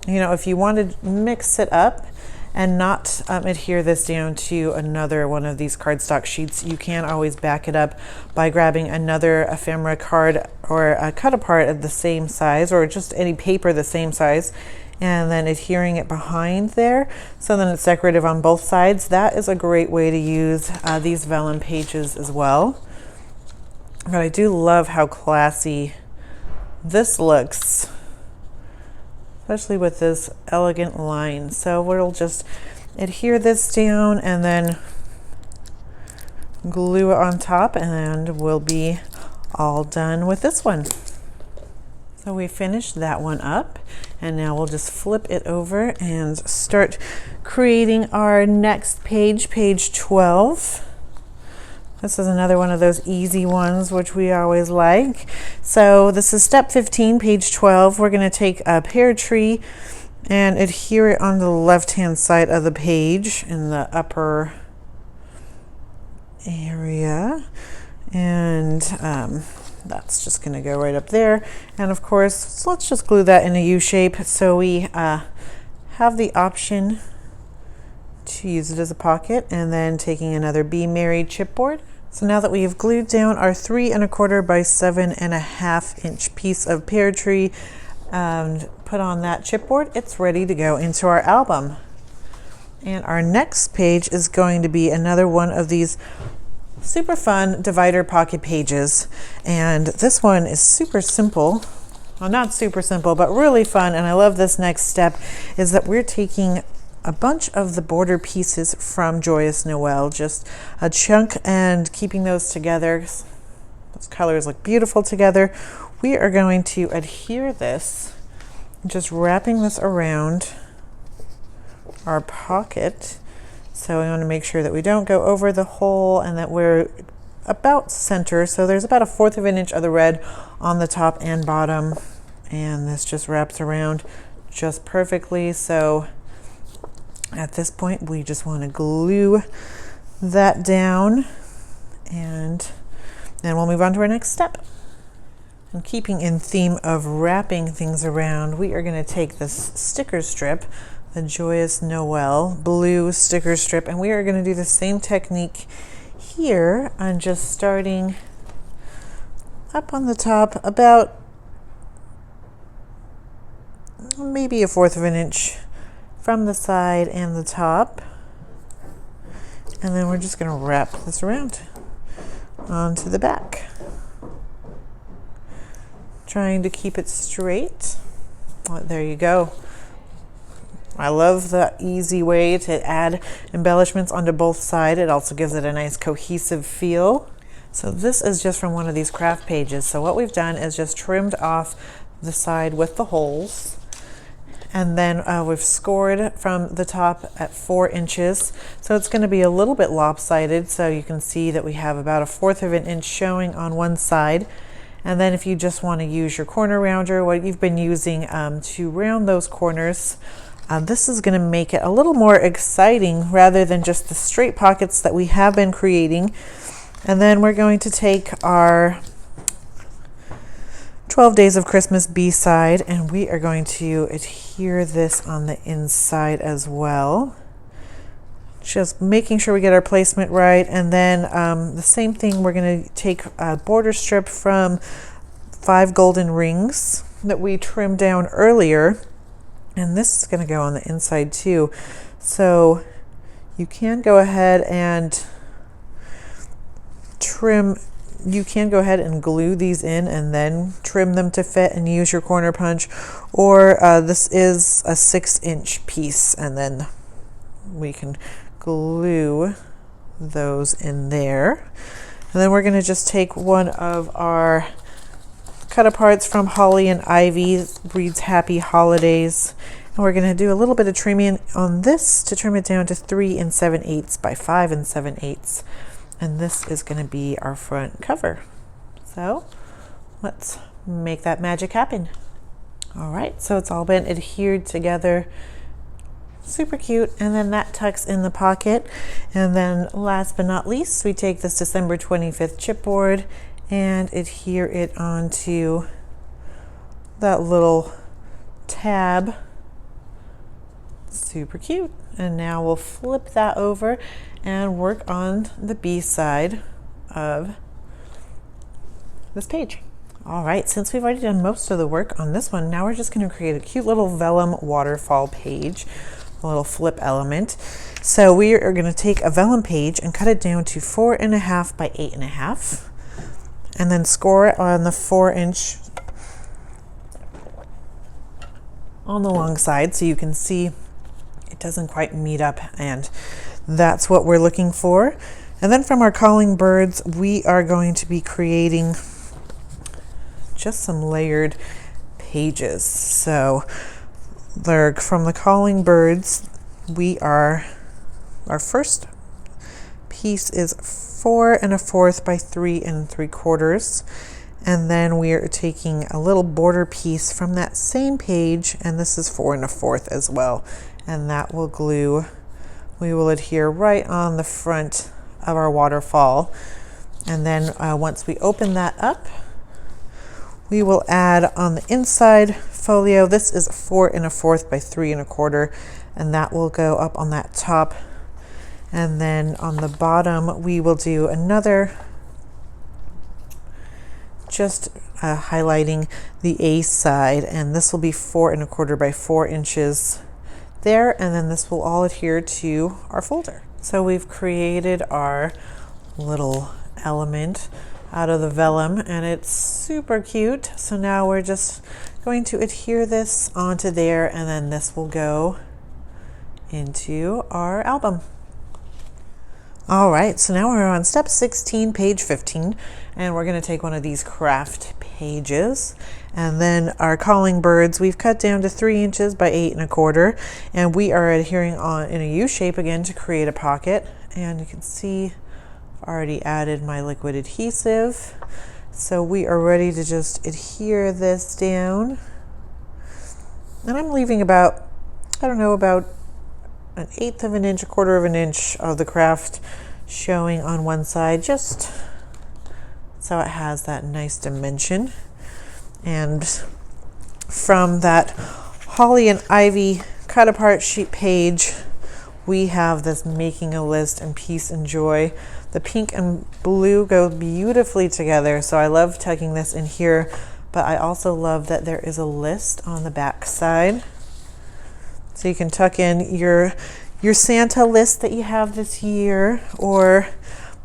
You know, if you want to mix it up and not adhere this down to another one of these cardstock sheets, you can always back it up by grabbing another ephemera card or a cut apart of the same size, or just any paper the same size, and then adhering it behind there, so then it's decorative on both sides. That is a great way to use these vellum pages as well. But I do love how classy this looks, especially with this elegant line. So we'll just adhere this down and then glue it on top, and we'll be all done with this one. So we finished that one up, and now we'll just flip it over and start creating our next page, page 12. This is another one of those easy ones, which we always like. So this is step 15, page 12. We're going to take a pear tree and adhere it on the left-hand side of the page in the upper area. And that's just going to go right up there. And of course, so let's just glue that in a U shape, so we have the option to use it as a pocket. And then taking another B Meri chipboard. So now that we have glued down our 3¼ by 7½ inch piece of pear tree and put on that chipboard, it's ready to go into our album. And our next page is going to be another one of these super fun divider pocket pages, and this one is super simple. Well, not super simple, but really fun. And I love this next step, is that we're taking a bunch of the border pieces from Joyous Noel, just a chunk, and keeping those together. Those colors look beautiful together. We are going to adhere this, just wrapping this around our pocket. So we want to make sure that we don't go over the hole and that we're about center. So there's about 1/4 inch of the red on the top and bottom, and this just wraps around just perfectly. So at this point, we just want to glue that down, and then we'll move on to our next step. And keeping in theme of wrapping things around, we are going to take this sticker strip, the Joyous Noel blue sticker strip, and we are going to do the same technique here. I'm just starting up on the top about maybe 1/4 inch from the side and the top, and then we're just going to wrap this around onto the back, trying to keep it straight. Well, there you go. I love the easy way to add embellishments onto both sides. It also gives it a nice cohesive feel. So this is just from one of these craft pages. So what we've done is just trimmed off the side with the holes, and then we've scored from the top at 4 inches. So it's going to be a little bit lopsided, so you can see that we have about 1/4 inch showing on one side. And then if you just want to use your corner rounder, what you've been using to round those corners, this is going to make it a little more exciting rather than just the straight pockets that we have been creating. And then we're going to take our 12 Days of Christmas B-side, and we are going to adhere this on the inside as well. Just making sure we get our placement right. And then the same thing, we're going to take a border strip from 5 golden rings that we trimmed down earlier. And this is going to go on the inside too. So you can go ahead and trim, you can go ahead and glue these in and then trim them to fit and use your corner punch. Or this is a 6-inch piece, and then we can glue those in there. And then we're going to just take one of our cut aparts from Holly and Ivy, reads Happy Holidays, and we're going to do a little bit of trimming on this to trim it down to 3 7/8 by 5 7/8, and this is going to be our front cover. So let's make that magic happen. All right, so it's all been adhered together. Super cute. And then that tucks in the pocket. And then last but not least, we take this December 25th chipboard and adhere it onto that little tab. Super cute. And now we'll flip that over and work on the B side of this page. All right, since we've already done most of the work on this one, now we're just going to create a cute little vellum waterfall page, a little flip element. So we are going to take a vellum page and cut it down to 4.5 by 8.5, and then score it on the 4-inch on the long side so you can see it doesn't quite meet up, and that's what we're looking for. And then from our calling birds, we are going to be creating just some layered pages. So they're from the calling birds. Our first piece is 4 1/4 by 3 3/4, and then we are taking a little border piece from that same page, and this is 4 1/4 as well, and that will glue. We will adhere right on the front of our waterfall, and then once we open that up, we will add on the inside folio. This is 4 1/4 by 3 1/4, and that will go up on that top. And then on the bottom, we will do another, just highlighting the A side, and this will be 4 1/4 by 4 inches there, and then this will all adhere to our folder. So we've created our little element out of the vellum, and it's super cute. So now we're just going to adhere this onto there, and then this will go into our album. All right, so now we're on step 16, page 15, and we're going to take one of these craft pages, and then our calling birds we've cut down to 3 inches by 8 1/4, and we are adhering on in a U shape again to create a pocket. And you can see I've already added my liquid adhesive, so we are ready to just adhere this down. And I'm leaving about, I don't know, about 1/8 of an inch, 1/4 of an inch of the craft showing on one side, just so it has that nice dimension. And from that Holly and Ivy cut apart sheet page, we have this making a list and peace and joy. The pink and blue go beautifully together, so I love tucking this in here, but I also love that there is a list on the back side. So you can tuck in your Santa list that you have this year, or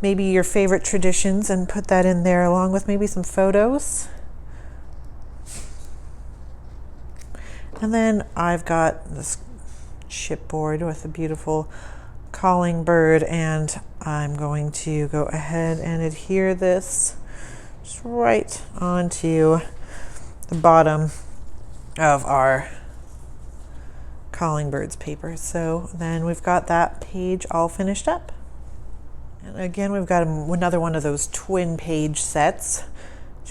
maybe your favorite traditions, and put that in there along with maybe some photos. And then I've got this chipboard with a beautiful calling bird, and I'm going to go ahead and adhere this just right onto the bottom of our calling birds paper. So then we've got that page all finished up. And again, we've got another one of those twin page sets.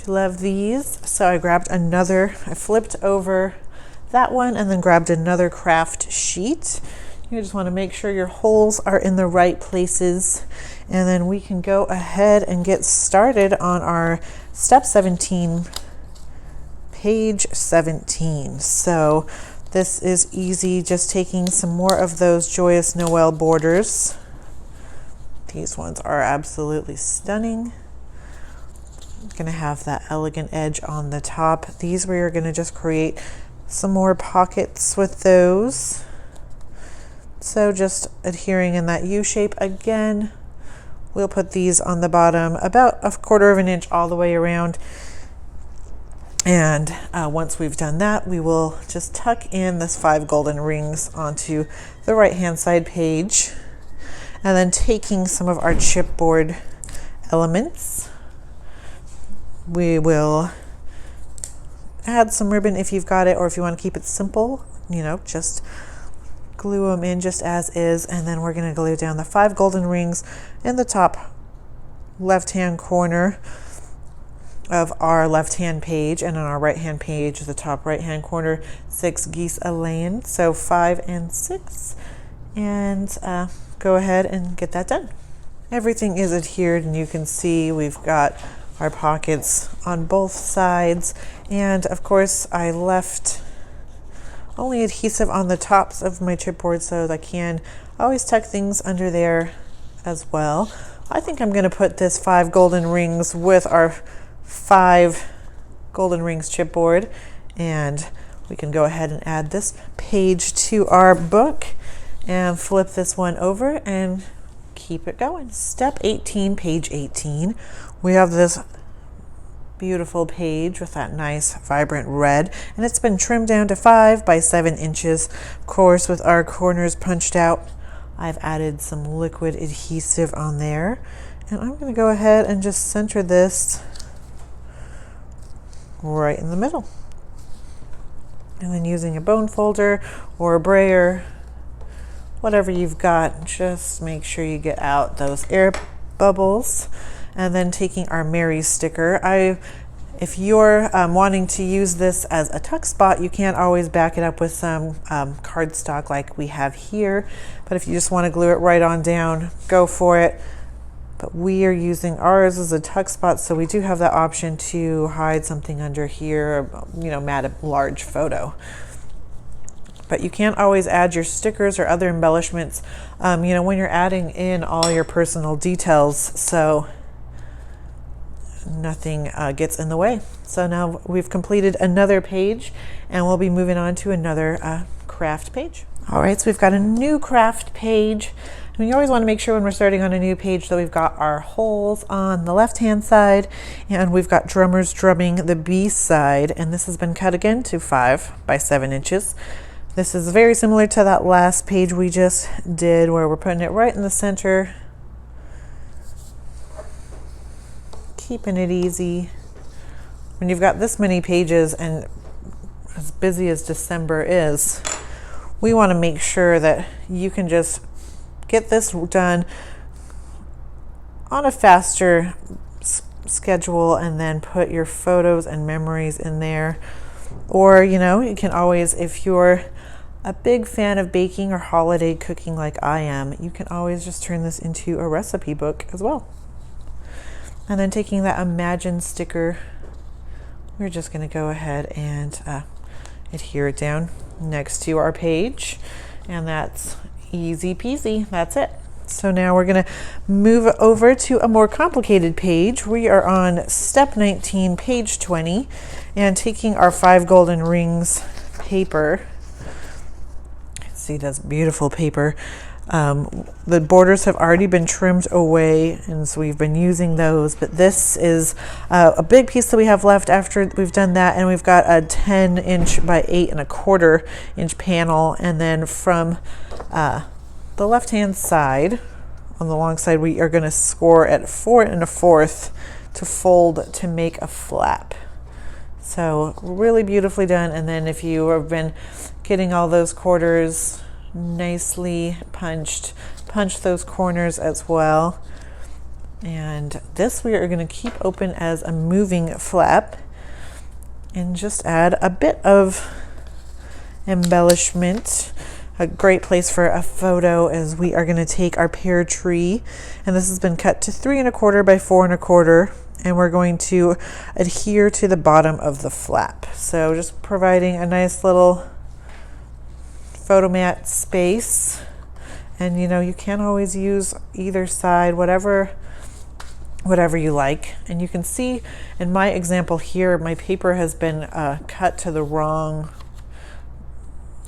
I love these. So I grabbed another, I flipped over that one and then grabbed another craft sheet. You just want to make sure your holes are in the right places, and then we can go ahead and get started on our step 17, page 17. So This is easy, just taking some more of those Joyous Noel borders. These ones are absolutely stunning. I'm gonna have that elegant edge on the top. These we are gonna just create some more pockets with those. So just adhering in that U shape again. We'll put these on the bottom about 1/4 of an inch all the way around. And once we've done that, we will just tuck in this 5 golden rings onto the right-hand side page. And then taking some of our chipboard elements, we will add some ribbon if you've got it, or if you want to keep it simple, you know, just glue them in just as is. And then we're going to glue down the 5 golden rings in the top left-hand corner of our left-hand page, and on our right-hand page, the top right-hand corner, 6 geese a-laying. So 5 and 6, and go ahead and get that done. Everything is adhered, and you can see we've got our pockets on both sides. And of course, I left only adhesive on the tops of my chipboard, so I can always tuck things under there as well. I think I'm going to put this 5 golden rings with our 5 golden rings chipboard, and we can go ahead and add this page to our book and flip this one over and keep it going. Step 18, page 18. We have this beautiful page with that nice vibrant red, and it's been trimmed down to 5 by 7 inches. Of course, with our corners punched out, I've added some liquid adhesive on there, and I'm going to go ahead and just center this right in the middle. And then using a bone folder or a brayer, whatever you've got, just make sure you get out those air bubbles. And then taking our Meri sticker, if you're wanting to use this as a tuck spot, you can't always back it up with some cardstock like we have here. But if you just want to glue it right on down, go for it. But we are using ours as a tuck spot, so we do have the option to hide something under here, you know, mat a large photo. But you can't always add your stickers or other embellishments, you know, when you're adding in all your personal details, so nothing gets in the way. So now we've completed another page, and we'll be moving on to another craft page. All right, so we've got a new craft page. And you always want to make sure when we're starting on a new page that we've got our holes on the left-hand side, and we've got drummers drumming the B side, and this has been cut again to 5 by 7 inches. This is very similar to that last page we just did, where we're putting it right in the center, keeping it easy. When you've got this many pages and as busy as December is, we want to make sure that you can just get this done on a faster schedule, and then put your photos and memories in there. Or, you know, you can always, if you're a big fan of baking or holiday cooking like I am, you can always just turn this into a recipe book as well. And then taking that Imagine sticker, we're just going to go ahead and adhere it down next to our page, and that's easy peasy. That's it. So now we're going to move over to a more complicated page. We are on step 19, page 20, and taking our 5 golden rings paper. See, that's beautiful paper. The borders have already been trimmed away, and so we've been using those, but this is a big piece that we have left after we've done that, and we've got a 10 inch by 8 1/4 inch panel. And then from the left hand side, on the long side, we are going to score at 4 1/4 to fold to make a flap. So really beautifully done. And then if you have been getting all those quarters nicely punched, punch those corners as well. And this we are going to keep open as a moving flap, and just add a bit of embellishment. A great place for a photo is we are going to take our pear tree, and this has been cut to 3 1/4 by 4 1/4, and we're going to adhere to the bottom of the flap. So just providing a nice little photo mat space. And you know, you can always use either side, whatever you like. And you can see in my example here, my paper has been cut to the wrong,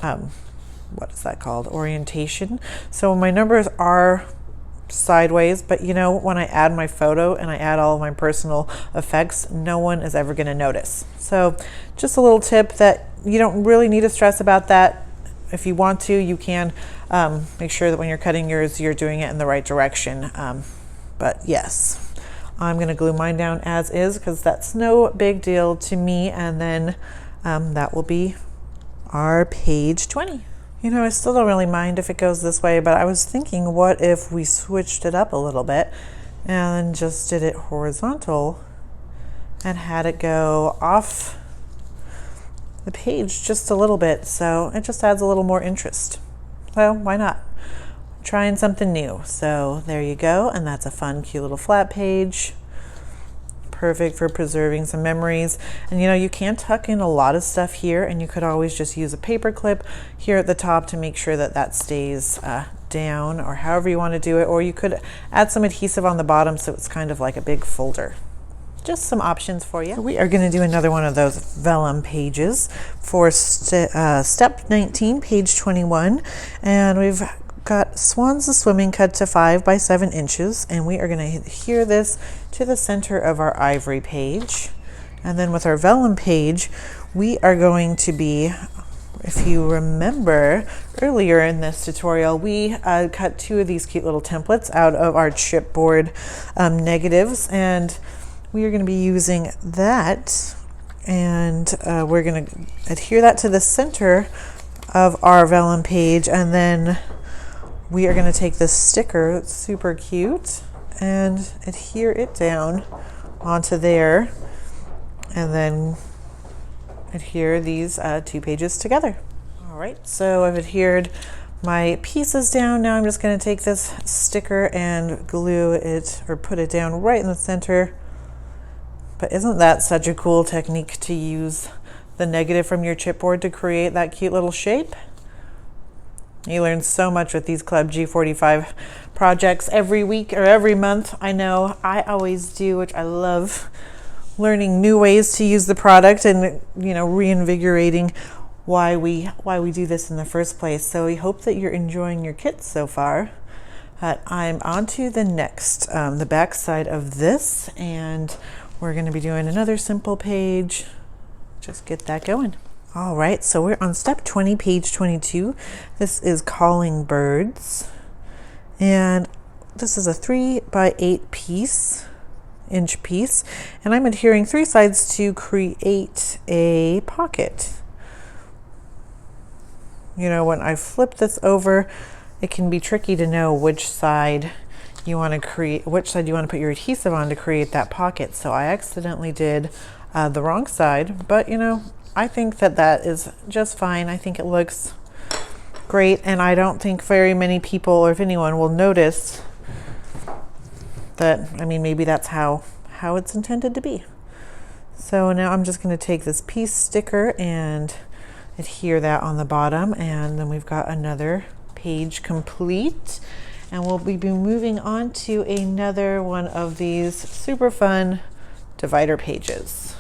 what is that called? Orientation. So my numbers are sideways, but you know, when I add my photo and I add all of my personal effects, no one is ever going to notice. So just a little tip that you don't really need to stress about that. If you want to, you can make sure that when you're cutting yours, you're doing it in the right direction. But yes, I'm going to glue mine down as is because that's no big deal to me. And then that will be our page 20. You know, I still don't really mind if it goes this way, but I was thinking, what if we switched it up a little bit and just did it horizontal and had it go off the page just a little bit, so it just adds a little more interest. So why not? Trying something new. So there you go, and that's a fun, cute little flat page. Perfect for preserving some memories. And you know, you can tuck in a lot of stuff here, and you could always just use a paper clip here at the top to make sure that that stays down, or however you want to do it, or you could add some adhesive on the bottom so it's kind of like a big folder. Just some options for you. So we are going to do another one of those vellum pages for step 19, page 21, and we've got Swans the Swimming cut to 5 by 7 inches, and we are going to adhere this to the center of our ivory page. And then with our vellum page, we are going to be, if you remember earlier in this tutorial, we cut 2 of these cute little templates out of our chipboard negatives, and we are going to be using that, and we're going to adhere that to the center of our vellum page, and then we are going to take this sticker, it's super cute, and adhere it down onto there, and then adhere these 2 pages together. All right, so I've adhered my pieces down. Now I'm just going to take this sticker and glue it, or put it down right in the center. But isn't that such a cool technique to use the negative from your chipboard to create that cute little shape? You learn so much with these Club G45 projects every week or every month. I know I always do, which I love, learning new ways to use the product and, you know, reinvigorating why we do this in the first place. So we hope that you're enjoying your kits so far. I'm on to the next, the back side of this, and we're going to be doing another simple page. Just get that going. All right, so we're on step 20, page 22. This is Calling Birds, and this is a 3 by 8 inch piece, and I'm adhering 3 sides to create a pocket. You know, when I flip this over, it can be tricky to know which side you want to put your adhesive on to create that pocket. So I accidentally did the wrong side, but you know, I think that is just fine. I think it looks great, and I don't think very many people, or if anyone, will notice that. I mean, maybe that's how it's intended to be. So now I'm just going to take this piece sticker and adhere that on the bottom, and then we've got another page complete, and we'll be moving on to another one of these super fun divider pages.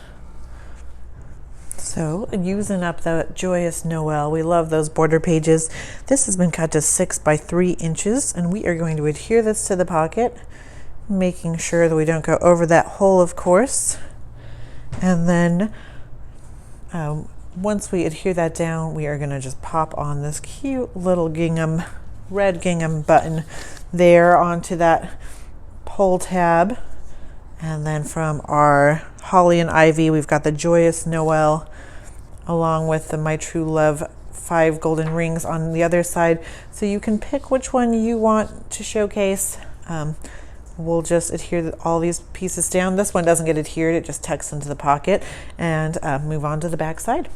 So using up the Joyous Noel, we love those border pages. This has been cut to 6 by 3 inches, and we are going to adhere this to the pocket, making sure that we don't go over that hole, of course. And then once we adhere that down, we are going to just pop on this cute little gingham, red gingham button there onto that pull tab. And then from our Holly and Ivy, we've got the Joyous Noel, along with the My True Love 5 golden rings on the other side. So you can pick which one you want to showcase. We'll just adhere all these pieces down. This one doesn't get adhered, it just tucks into the pocket, and move on to the back side.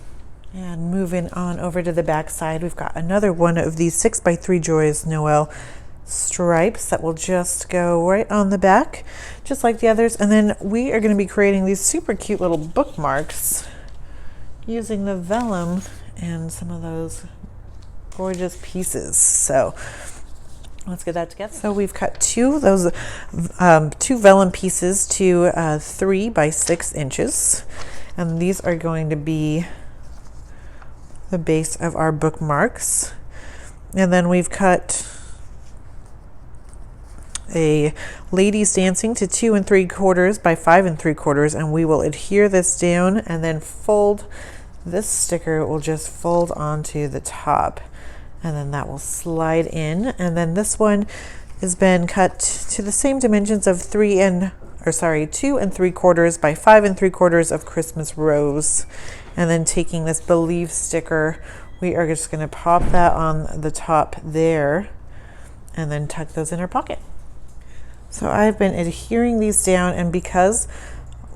And moving on over to the back side, we've got another one of these 6 by 3 Joyous Noel stripes that will just go right on the back, just like the others. And then we are going to be creating these super cute little bookmarks using the vellum and some of those gorgeous pieces. So let's get that together. So we've cut two vellum pieces to 3 by 6 inches, and these are going to be the base of our bookmarks. And then we've cut a ladies dancing to 2 3/4 by 5 3/4, and we will adhere this down and then fold this sticker. Will just fold onto the top, and then that will slide in. And then this one has been cut to the same dimensions of 2 3/4 by 5 3/4 of Christmas rose. And then taking this Believe sticker, we are just going to pop that on the top there and then tuck those in our pocket. So I've been adhering these down, and because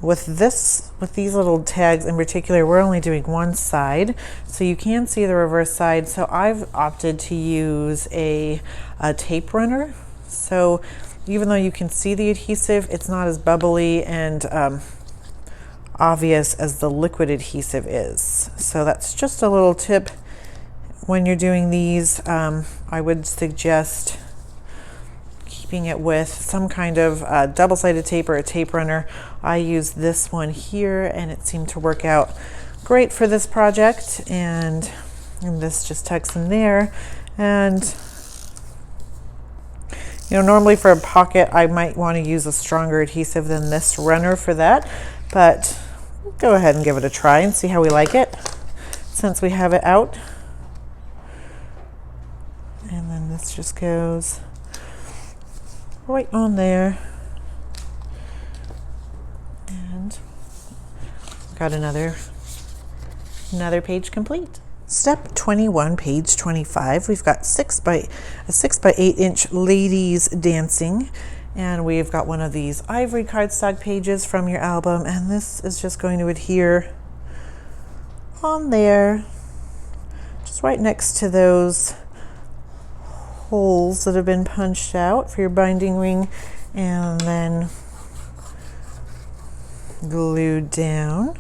with these little tags in particular, we're only doing one side, so you can see the reverse side. So I've opted to use a tape runner. So even though you can see the adhesive, it's not as bubbly and obvious as the liquid adhesive is. So that's just a little tip when you're doing these. I would suggest keeping it with some kind of double-sided tape or a tape runner. I use this one here, and it seemed to work out great for this project. And this just tucks in there. And you know, normally for a pocket, I might want to use a stronger adhesive than this runner for that, but go ahead and give it a try and see how we like it since we have it out. And then this just goes right on there, and got another page complete. Step 21, page 25. We've got a 6 by 8 inch ladies dancing, and we've got one of these Ivory cardstock pages from your album, and this is just going to adhere on there, just right next to those holes that have been punched out for your binding ring, and then glued down.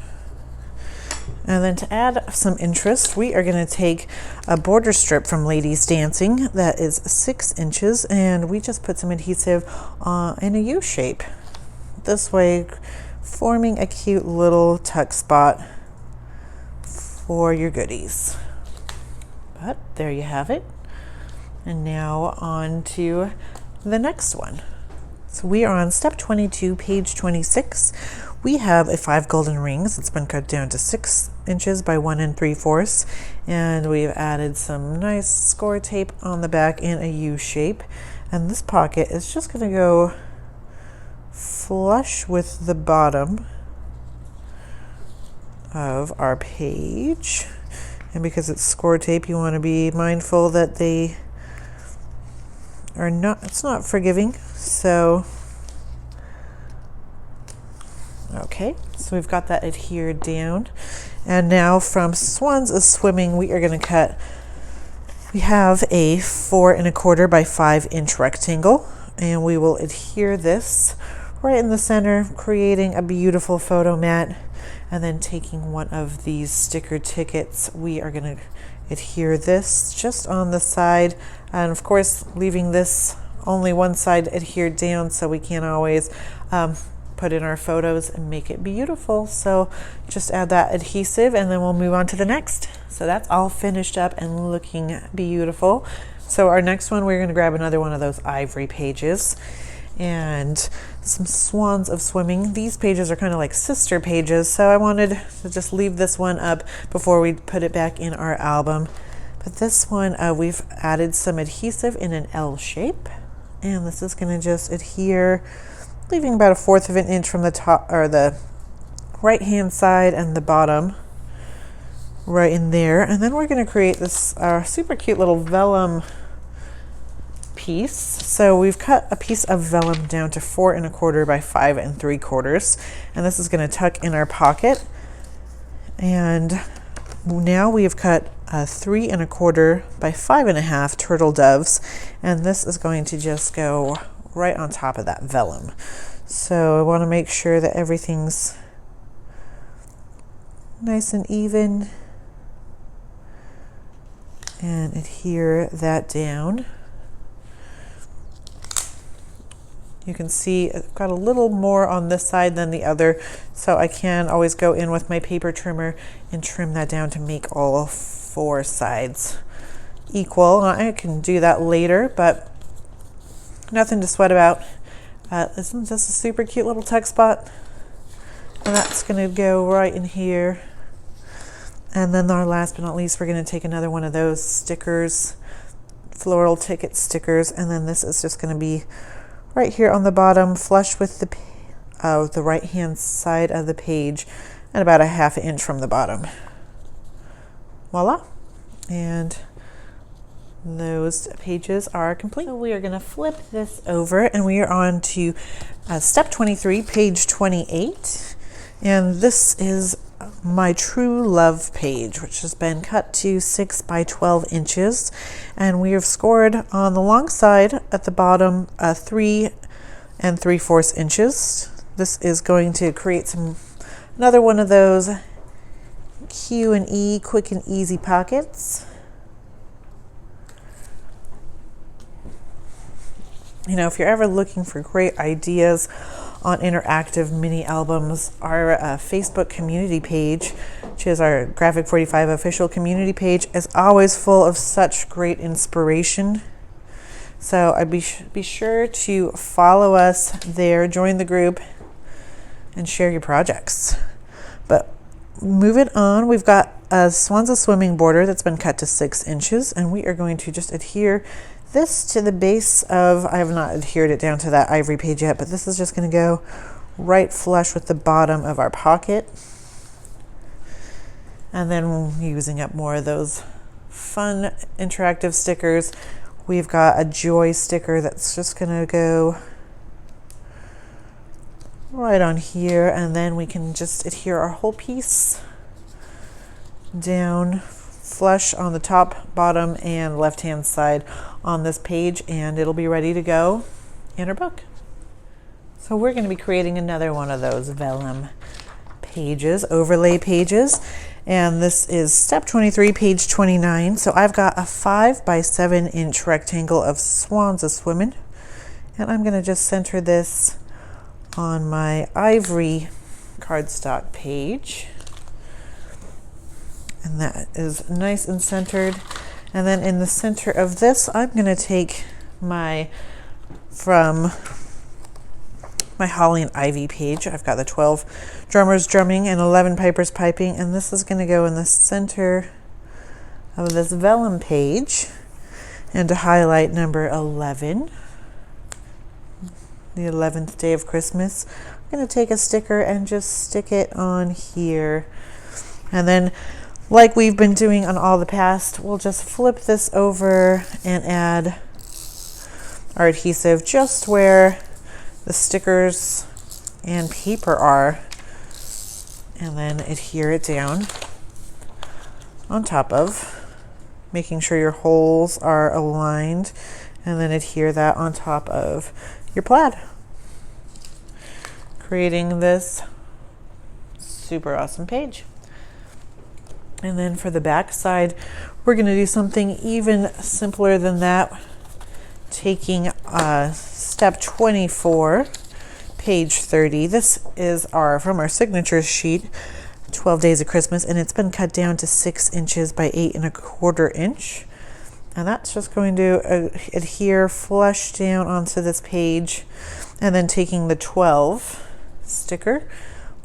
And then to add some interest, we are going to take a border strip from Ladies Dancing that is 6 inches, and we just put some adhesive in a U shape. This way, forming a cute little tuck spot for your goodies. But there you have it. And now on to the next one. So we are on step 22, page 26. We have a 5 golden rings. It's been cut down to 6 inches by 1 3/4, and we've added some nice score tape on the back in a U shape. And this pocket is just going to go flush with the bottom of our page. And because it's score tape, you want to be mindful that they are not, it's not forgiving. So okay, so we've got that adhered down. And now from Swans of Swimming, we are going to cut, we have a 4 1/4 by 5 inch rectangle, and we will adhere this right in the center, creating a beautiful photo mat. And then taking one of these sticker tickets, we are going to adhere this just on the side, and of course leaving this only one side adhered down, so we can't always put in our photos and make it beautiful. So just add that adhesive, and then we'll move on to the next. So that's all finished up and looking beautiful. So our next one, we're going to grab another one of those Ivory pages and some Swans of Swimming. These pages are kind of like sister pages, so I wanted to just leave this one up before we put it back in our album. But this one, we've added some adhesive in an L shape, and this is going to just adhere, leaving about 1/4 of an inch from the top, or the right hand side, and the bottom right in there. And then we're going to create this super cute little vellum piece. So we've cut a piece of vellum down to 4 1/4 by 5 3/4, and this is going to tuck in our pocket. And now we have cut 3 1/4 by 5 1/2 turtle doves, and this is going to just go right on top of that vellum. So I want to make sure that everything's nice and even. and adhere that down. You can see I've got a little more on this side than the other, so I can always go in with my paper trimmer and trim that down to make all 4 sides equal. I can do that later, but nothing to sweat about. Isn't this a super cute little tuck spot? And that's going to go right in here. And then our last but not least, we're going to take another one of those stickers, floral ticket stickers, and then this is just going to be right here on the bottom, flush with the right hand side of the page, and about a ½ inch from the bottom. Voila! And those pages are complete. So we are going to flip this over, and we are on to step 23, page 28. And this is my True Love page, which has been cut to 6 by 12 inches. And we have scored on the long side at the bottom 3 3/4 inches. This is going to create another one of those Q and E, quick and easy pockets. You know, if you're ever looking for great ideas on interactive mini albums, our Facebook community page, which is our Graphic 45 official community page, is always full of such great inspiration. So I'd be sure to follow us there, join the group, and share your projects. But moving on, we've got a Swanza swimming border that's been cut to 6 inches, and we are going to just adhere this to the base of, I have not adhered it down to that ivory page yet, but this is just going to go right flush with the bottom of our pocket. And then using up more of those fun interactive stickers, we've got a joy sticker that's just going to go right on here, and then we can just adhere our whole piece down flush on the top, bottom, and left hand side on this page, and it'll be ready to go in our book. So we're going to be creating another one of those vellum pages, overlay pages, and this is step 23, page 29. So I've got a 5 by 7 inch rectangle of swans a swimming, and I'm going to just center this on my ivory cardstock page, and that is nice and centered. And then in the center of this, I'm going to take from my Holly and Ivy page. I've got the 12 drummers drumming and 11 pipers piping, and this is going to go in the center of this vellum page. And to highlight number 11, the 11th day of Christmas, I'm going to take a sticker and just stick it on here. And then, like we've been doing on all the past, we'll just flip this over and add our adhesive just where the stickers and paper are, and then adhere it down on top of, making sure your holes are aligned, and then adhere that on top of your plaid, creating this super awesome page. And then for the back side, we're going to do something even simpler than that, taking step 24, page 30. This is from our signature sheet, 12 Days of Christmas, and it's been cut down to 6 inches by 8 1/4 inch. And that's just going to adhere flush down onto this page, and then taking the 12 sticker,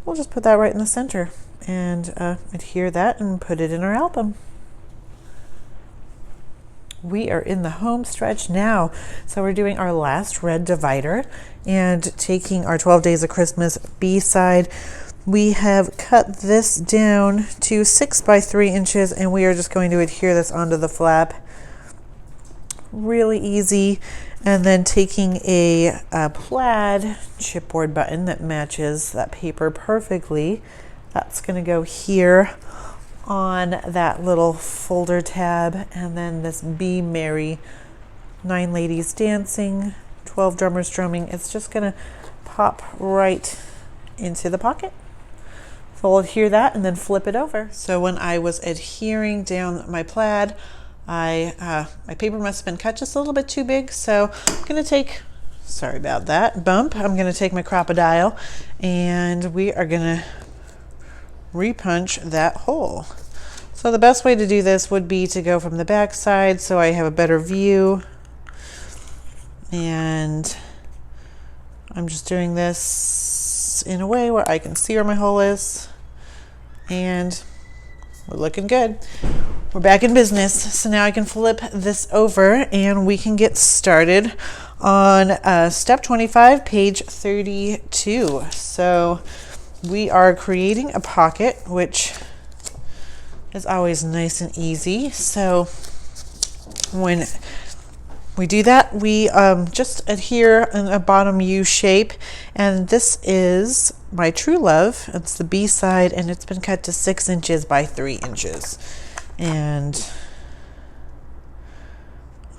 we'll just put that right in the center and adhere that and put it in our album. We are in the home stretch now, so we're doing our last red divider and taking our 12 Days of Christmas B side. We have cut this down to 6 by 3 inches, and we are just going to adhere this onto the flap. Really easy. And then taking a plaid chipboard button that matches that paper perfectly, that's going to go here on that little folder tab. And then this Be Merry, 9 ladies dancing, 12 drummers drumming, it's just going to pop right into the pocket. So we'll adhere that and then flip it over. So when I was adhering down my plaid, my paper must have been cut just a little bit too big, so I'm gonna take, sorry about that bump, I'm gonna take my Crop-A-Dial and we are gonna repunch that hole. So the best way to do this would be to go from the back side so I have a better view, and I'm just doing this in a way where I can see where my hole is, and we're looking good. We're back in business. So now I can flip this over and we can get started on step 25, page 32. So we are creating a pocket, which is always nice and easy. So when we do that, we just adhere in a bottom U shape, and this is my True Love. It's the B side, and it's been cut to 6 inches by 3 inches. And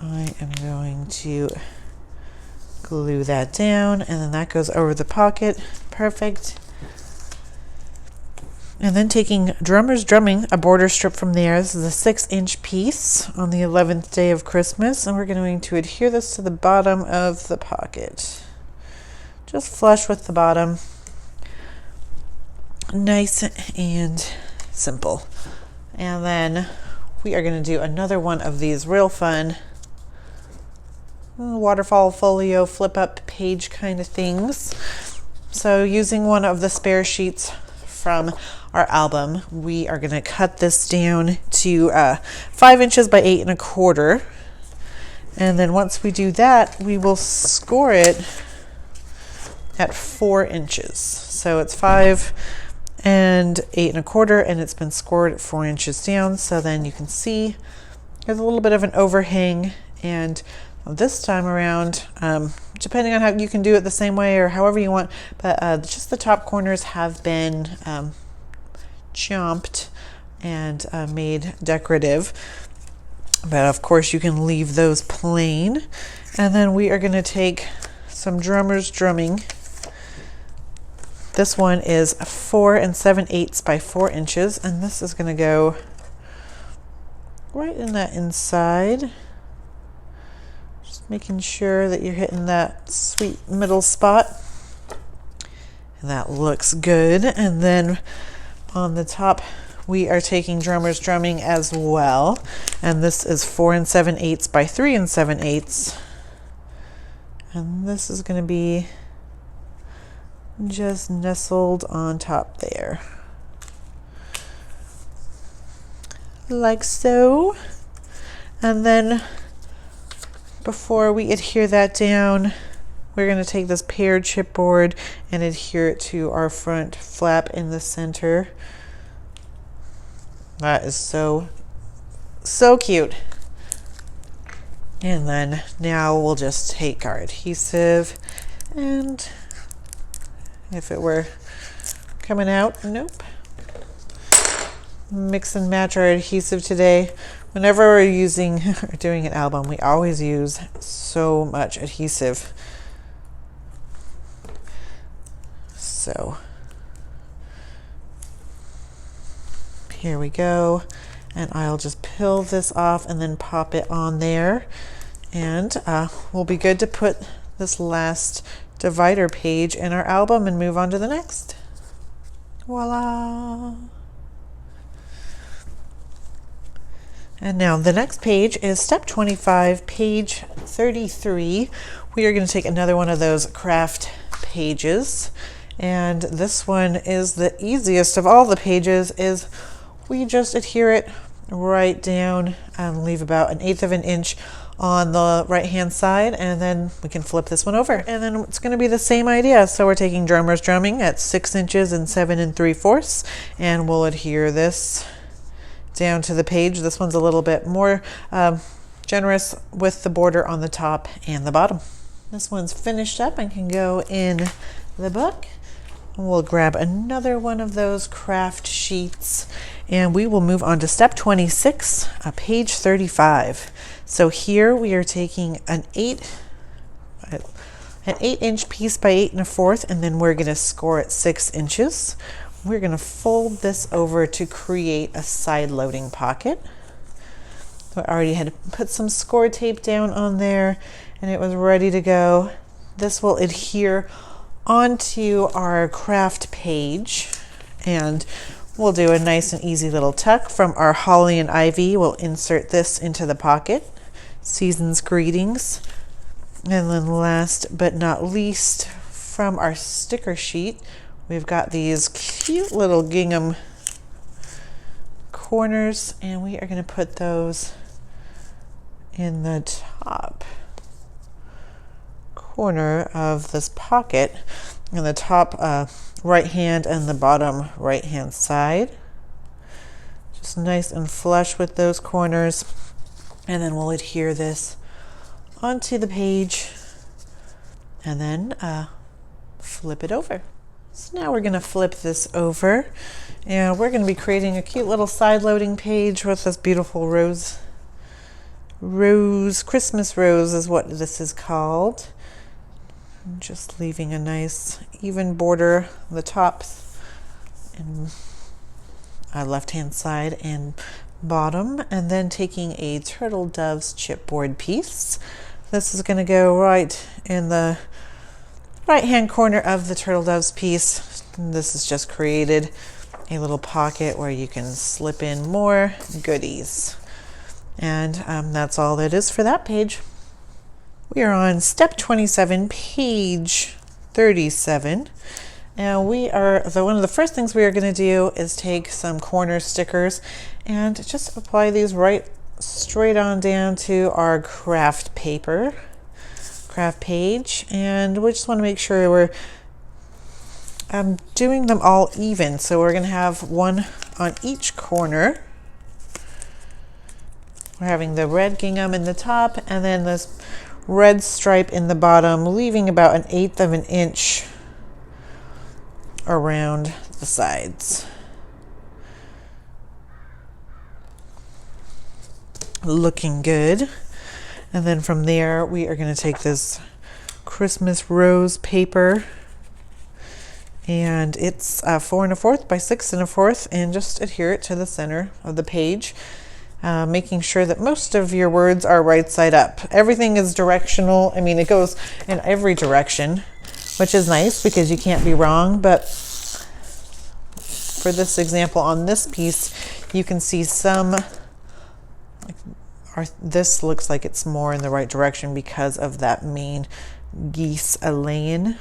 I am going to glue that down, and then that goes over the pocket. Perfect. And then taking Drummer's Drumming, a border strip from there. This is a 6-inch piece on the 11th day of Christmas, and we're going to adhere this to the bottom of the pocket. Just flush with the bottom. Nice and simple. And then we are going to do another one of these real fun waterfall folio flip up page kind of things. So using one of the spare sheets from our album, we are going to cut this down to 5 inches by 8 1/4. And then once we do that, we will score it at 4 inches. So it's 5 and 8 1/4, and it's been scored at 4 inches down. So then you can see there's a little bit of an overhang, and this time around, depending on how you can do it the same way or however you want, but just the top corners have been chomped and made decorative. But of course you can leave those plain. And then we are going to take some Drummer's Drumming. This one is 4 7/8 by 4 inches, and this is going to go right in that inside. Just making sure that you're hitting that sweet middle spot. And that looks good. And then on the top, we are taking Drummer's Drumming as well. And this is 4 7/8 by 3 7/8. And this is going to be just nestled on top there. Like so. And then before we adhere that down, we're going to take this paired chipboard and adhere it to our front flap in the center. That is so cute. And then now we'll just take our adhesive, and if it were coming out, nope. Mix and match our adhesive today. Whenever we're using or doing an album, we always use so much adhesive. So here we go, and I'll just peel this off and then pop it on there, and we'll be good to put this last divider page in our album and move on to the next. Voila! And now the next page is step 25, page 33. We are going to take another one of those craft pages, and this one is the easiest of all the pages. Is we just adhere it right down and leave about 1/8 of an inch on the right hand side, and then we can flip this one over, and then it's going to be the same idea. So we're taking Drummer's Drumming at 6 inches and 7 3/4, and we'll adhere this down to the page. This one's a little bit more generous with the border on the top and the bottom. This one's finished up and can go in the book. We'll grab another one of those craft sheets, and we will move on to step 26, page 35. So here we are taking an 8-inch piece by 8 1/4, and then we're going to score it 6 inches. We're going to fold this over to create a side loading pocket. So I already had put some score tape down on there and it was ready to go. This will adhere onto our craft page, and we'll do a nice and easy little tuck from our holly and ivy. We'll insert this into the pocket. Season's greetings. And then last but not least, from our sticker sheet, we've got these cute little gingham corners, and we are going to put those in the top corner of this pocket, in the top right hand and the bottom right hand side. Just nice and flush with those corners. And then we'll adhere this onto the page and then flip it over. So now we're going to flip this over and we're going to be creating a cute little side loading page with this beautiful Christmas rose is what this is called. Just leaving a nice even border on the tops and left hand side and bottom, and then taking a turtle dove's chipboard piece. This is going to go right in the right hand corner of the turtle dove's piece. And this has just created a little pocket where you can slip in more goodies. And that's all that is for that page. We are on step 27, page 37. And one of the first things we are going to do is take some corner stickers and just apply these right straight on down to our craft page. And we just want to make sure we're doing them all even. So we're going to have one on each corner. We're having the red gingham in the top and then this red stripe in the bottom, leaving about 1/8 of an inch around the sides. Looking good. And then from there we are going to take this Christmas rose paper, and it's 4 1/4 by 6 1/4, and just adhere it to the center of the page. Making sure that most of your words are right side up. Everything is directional. I mean, it goes in every direction, which is nice because you can't be wrong. But for this example on this piece, you can see this looks like it's more in the right direction because of that main geese laying.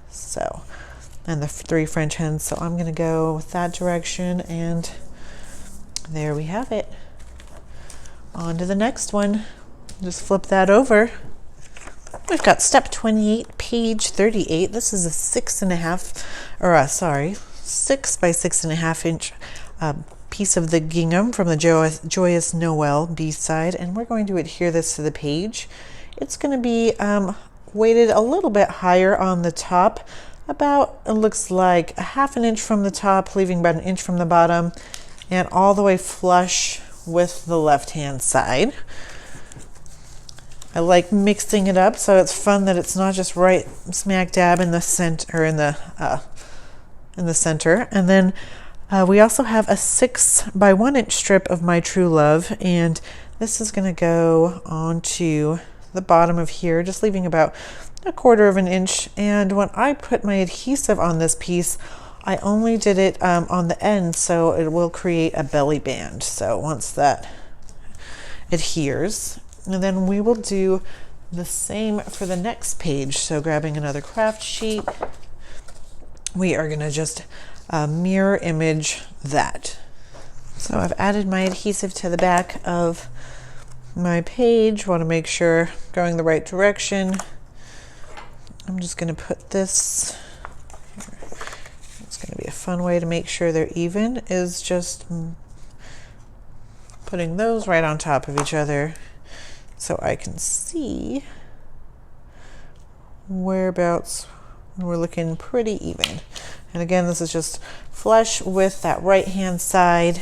So, and the 3 French hens. So I'm going to go with that direction, and there we have it. On to the next one. Just flip that over. We've got step 28, page 38. This is a 6 by 6 1/2 inch piece of the gingham from the Joyous Noel B-side, and we're going to adhere this to the page. It's going to be weighted a little bit higher on the top, about, it looks like 1/2 inch from the top, leaving about 1 inch from the bottom, and all the way flush with the left hand side. I like mixing it up, so it's fun that it's not just right smack dab in the center, in the center. And then we also have a 6 by 1 inch strip of My True Love, and this is going to go onto the bottom of here, just leaving about 1/4 of an inch. And when I put my adhesive on this piece, I only did it on the end, so it will create a belly band. So once that adheres, and then we will do the same for the next page. So grabbing another craft sheet, we are going to just mirror image that. So I've added my adhesive to the back of my page. Want to make sure going the right direction. I'm just going to put this. It's going to be a fun way to make sure they're even, is just putting those right on top of each other so I can see whereabouts we're looking pretty even. And again, this is just flush with that right hand side,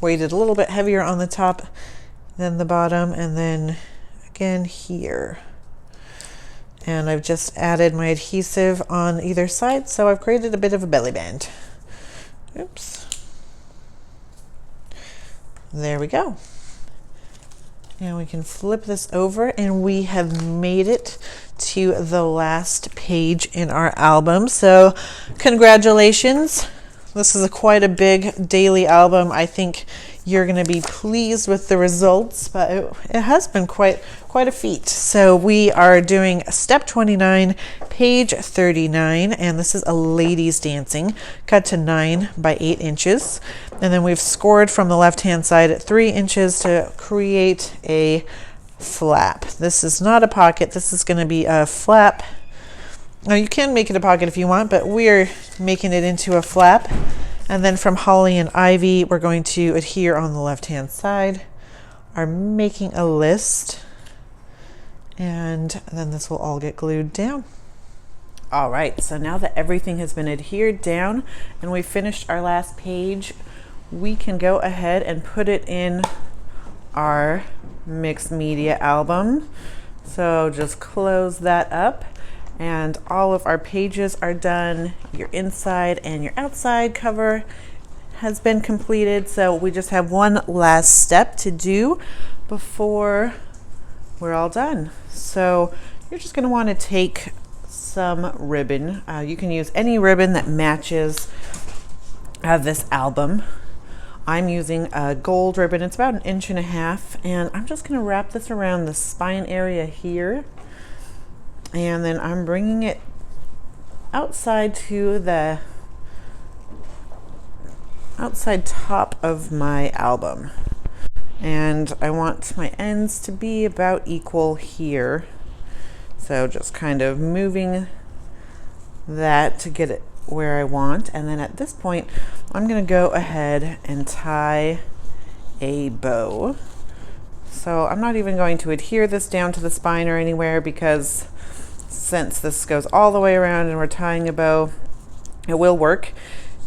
weighted a little bit heavier on the top than the bottom, and then again here. And I've just added my adhesive on either side, so I've created a bit of a belly band. Oops. There we go. And we can flip this over and we have made it to the last page in our album. So congratulations. This is quite a big daily album. I think you're going to be pleased with the results, but it has been quite a feat. So we are doing step 29, page 39, and this is a ladies dancing, cut to 9 by 8 inches. And then we've scored from the left-hand side at 3 inches to create a flap. This is not a pocket. This is going to be a flap. Now you can make it a pocket if you want, but we're making it into a flap. And then from Holly and Ivy, we're going to adhere on the left-hand side, are making a list, and then this will all get glued down. All right, so now that everything has been adhered down and we finished our last page, we can go ahead and put it in our mixed media album. So just close that up. And all of our pages are done. Your inside and your outside cover has been completed. So we just have one last step to do before we're all done. So you're just going to want to take some ribbon. You can use any ribbon that matches this album. I'm using a gold ribbon. It's about 1.5 inches, and I'm just going to wrap this around the spine area here. And then I'm bringing it outside to the outside top of my album. And I want my ends to be about equal here. So just kind of moving that to get it where I want. And then at this point, I'm going to go ahead and tie a bow. So I'm not even going to adhere this down to the spine or anywhere, because since this goes all the way around and we're tying a bow, it will work.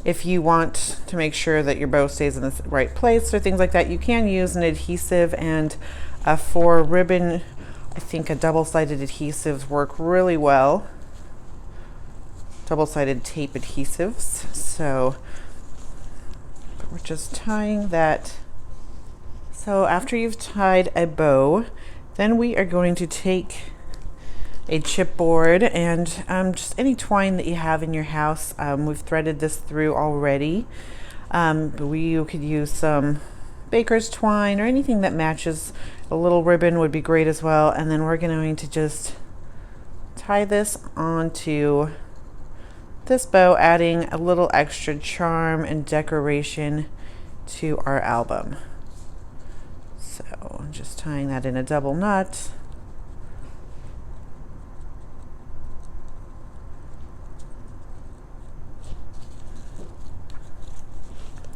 If you want to make sure that your bow stays in the right place or things like that, you can use an adhesive, and for ribbon, I think a double-sided adhesives work really well. Double-sided tape adhesives. So we're just tying that. So after you've tied a bow, then we are going to take a chipboard and just any twine that you have in your house. We've threaded this through already. You could use some baker's twine or anything that matches. A little ribbon would be great as well. And then we're going to just tie this onto this bow, adding a little extra charm and decoration to our album. So just tying that in a double knot.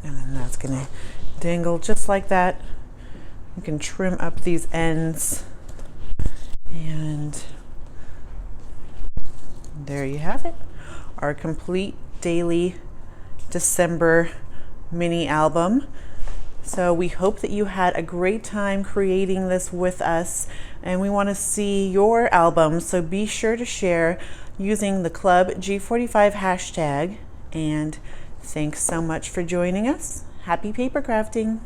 And then that's going to dangle just like that. You can trim up these ends, and there you have it. Our complete daily December mini album. So we hope that you had a great time creating this with us, and we want to see your album. So be sure to share using the Club G45 hashtag, and thanks so much for joining us. Happy paper crafting.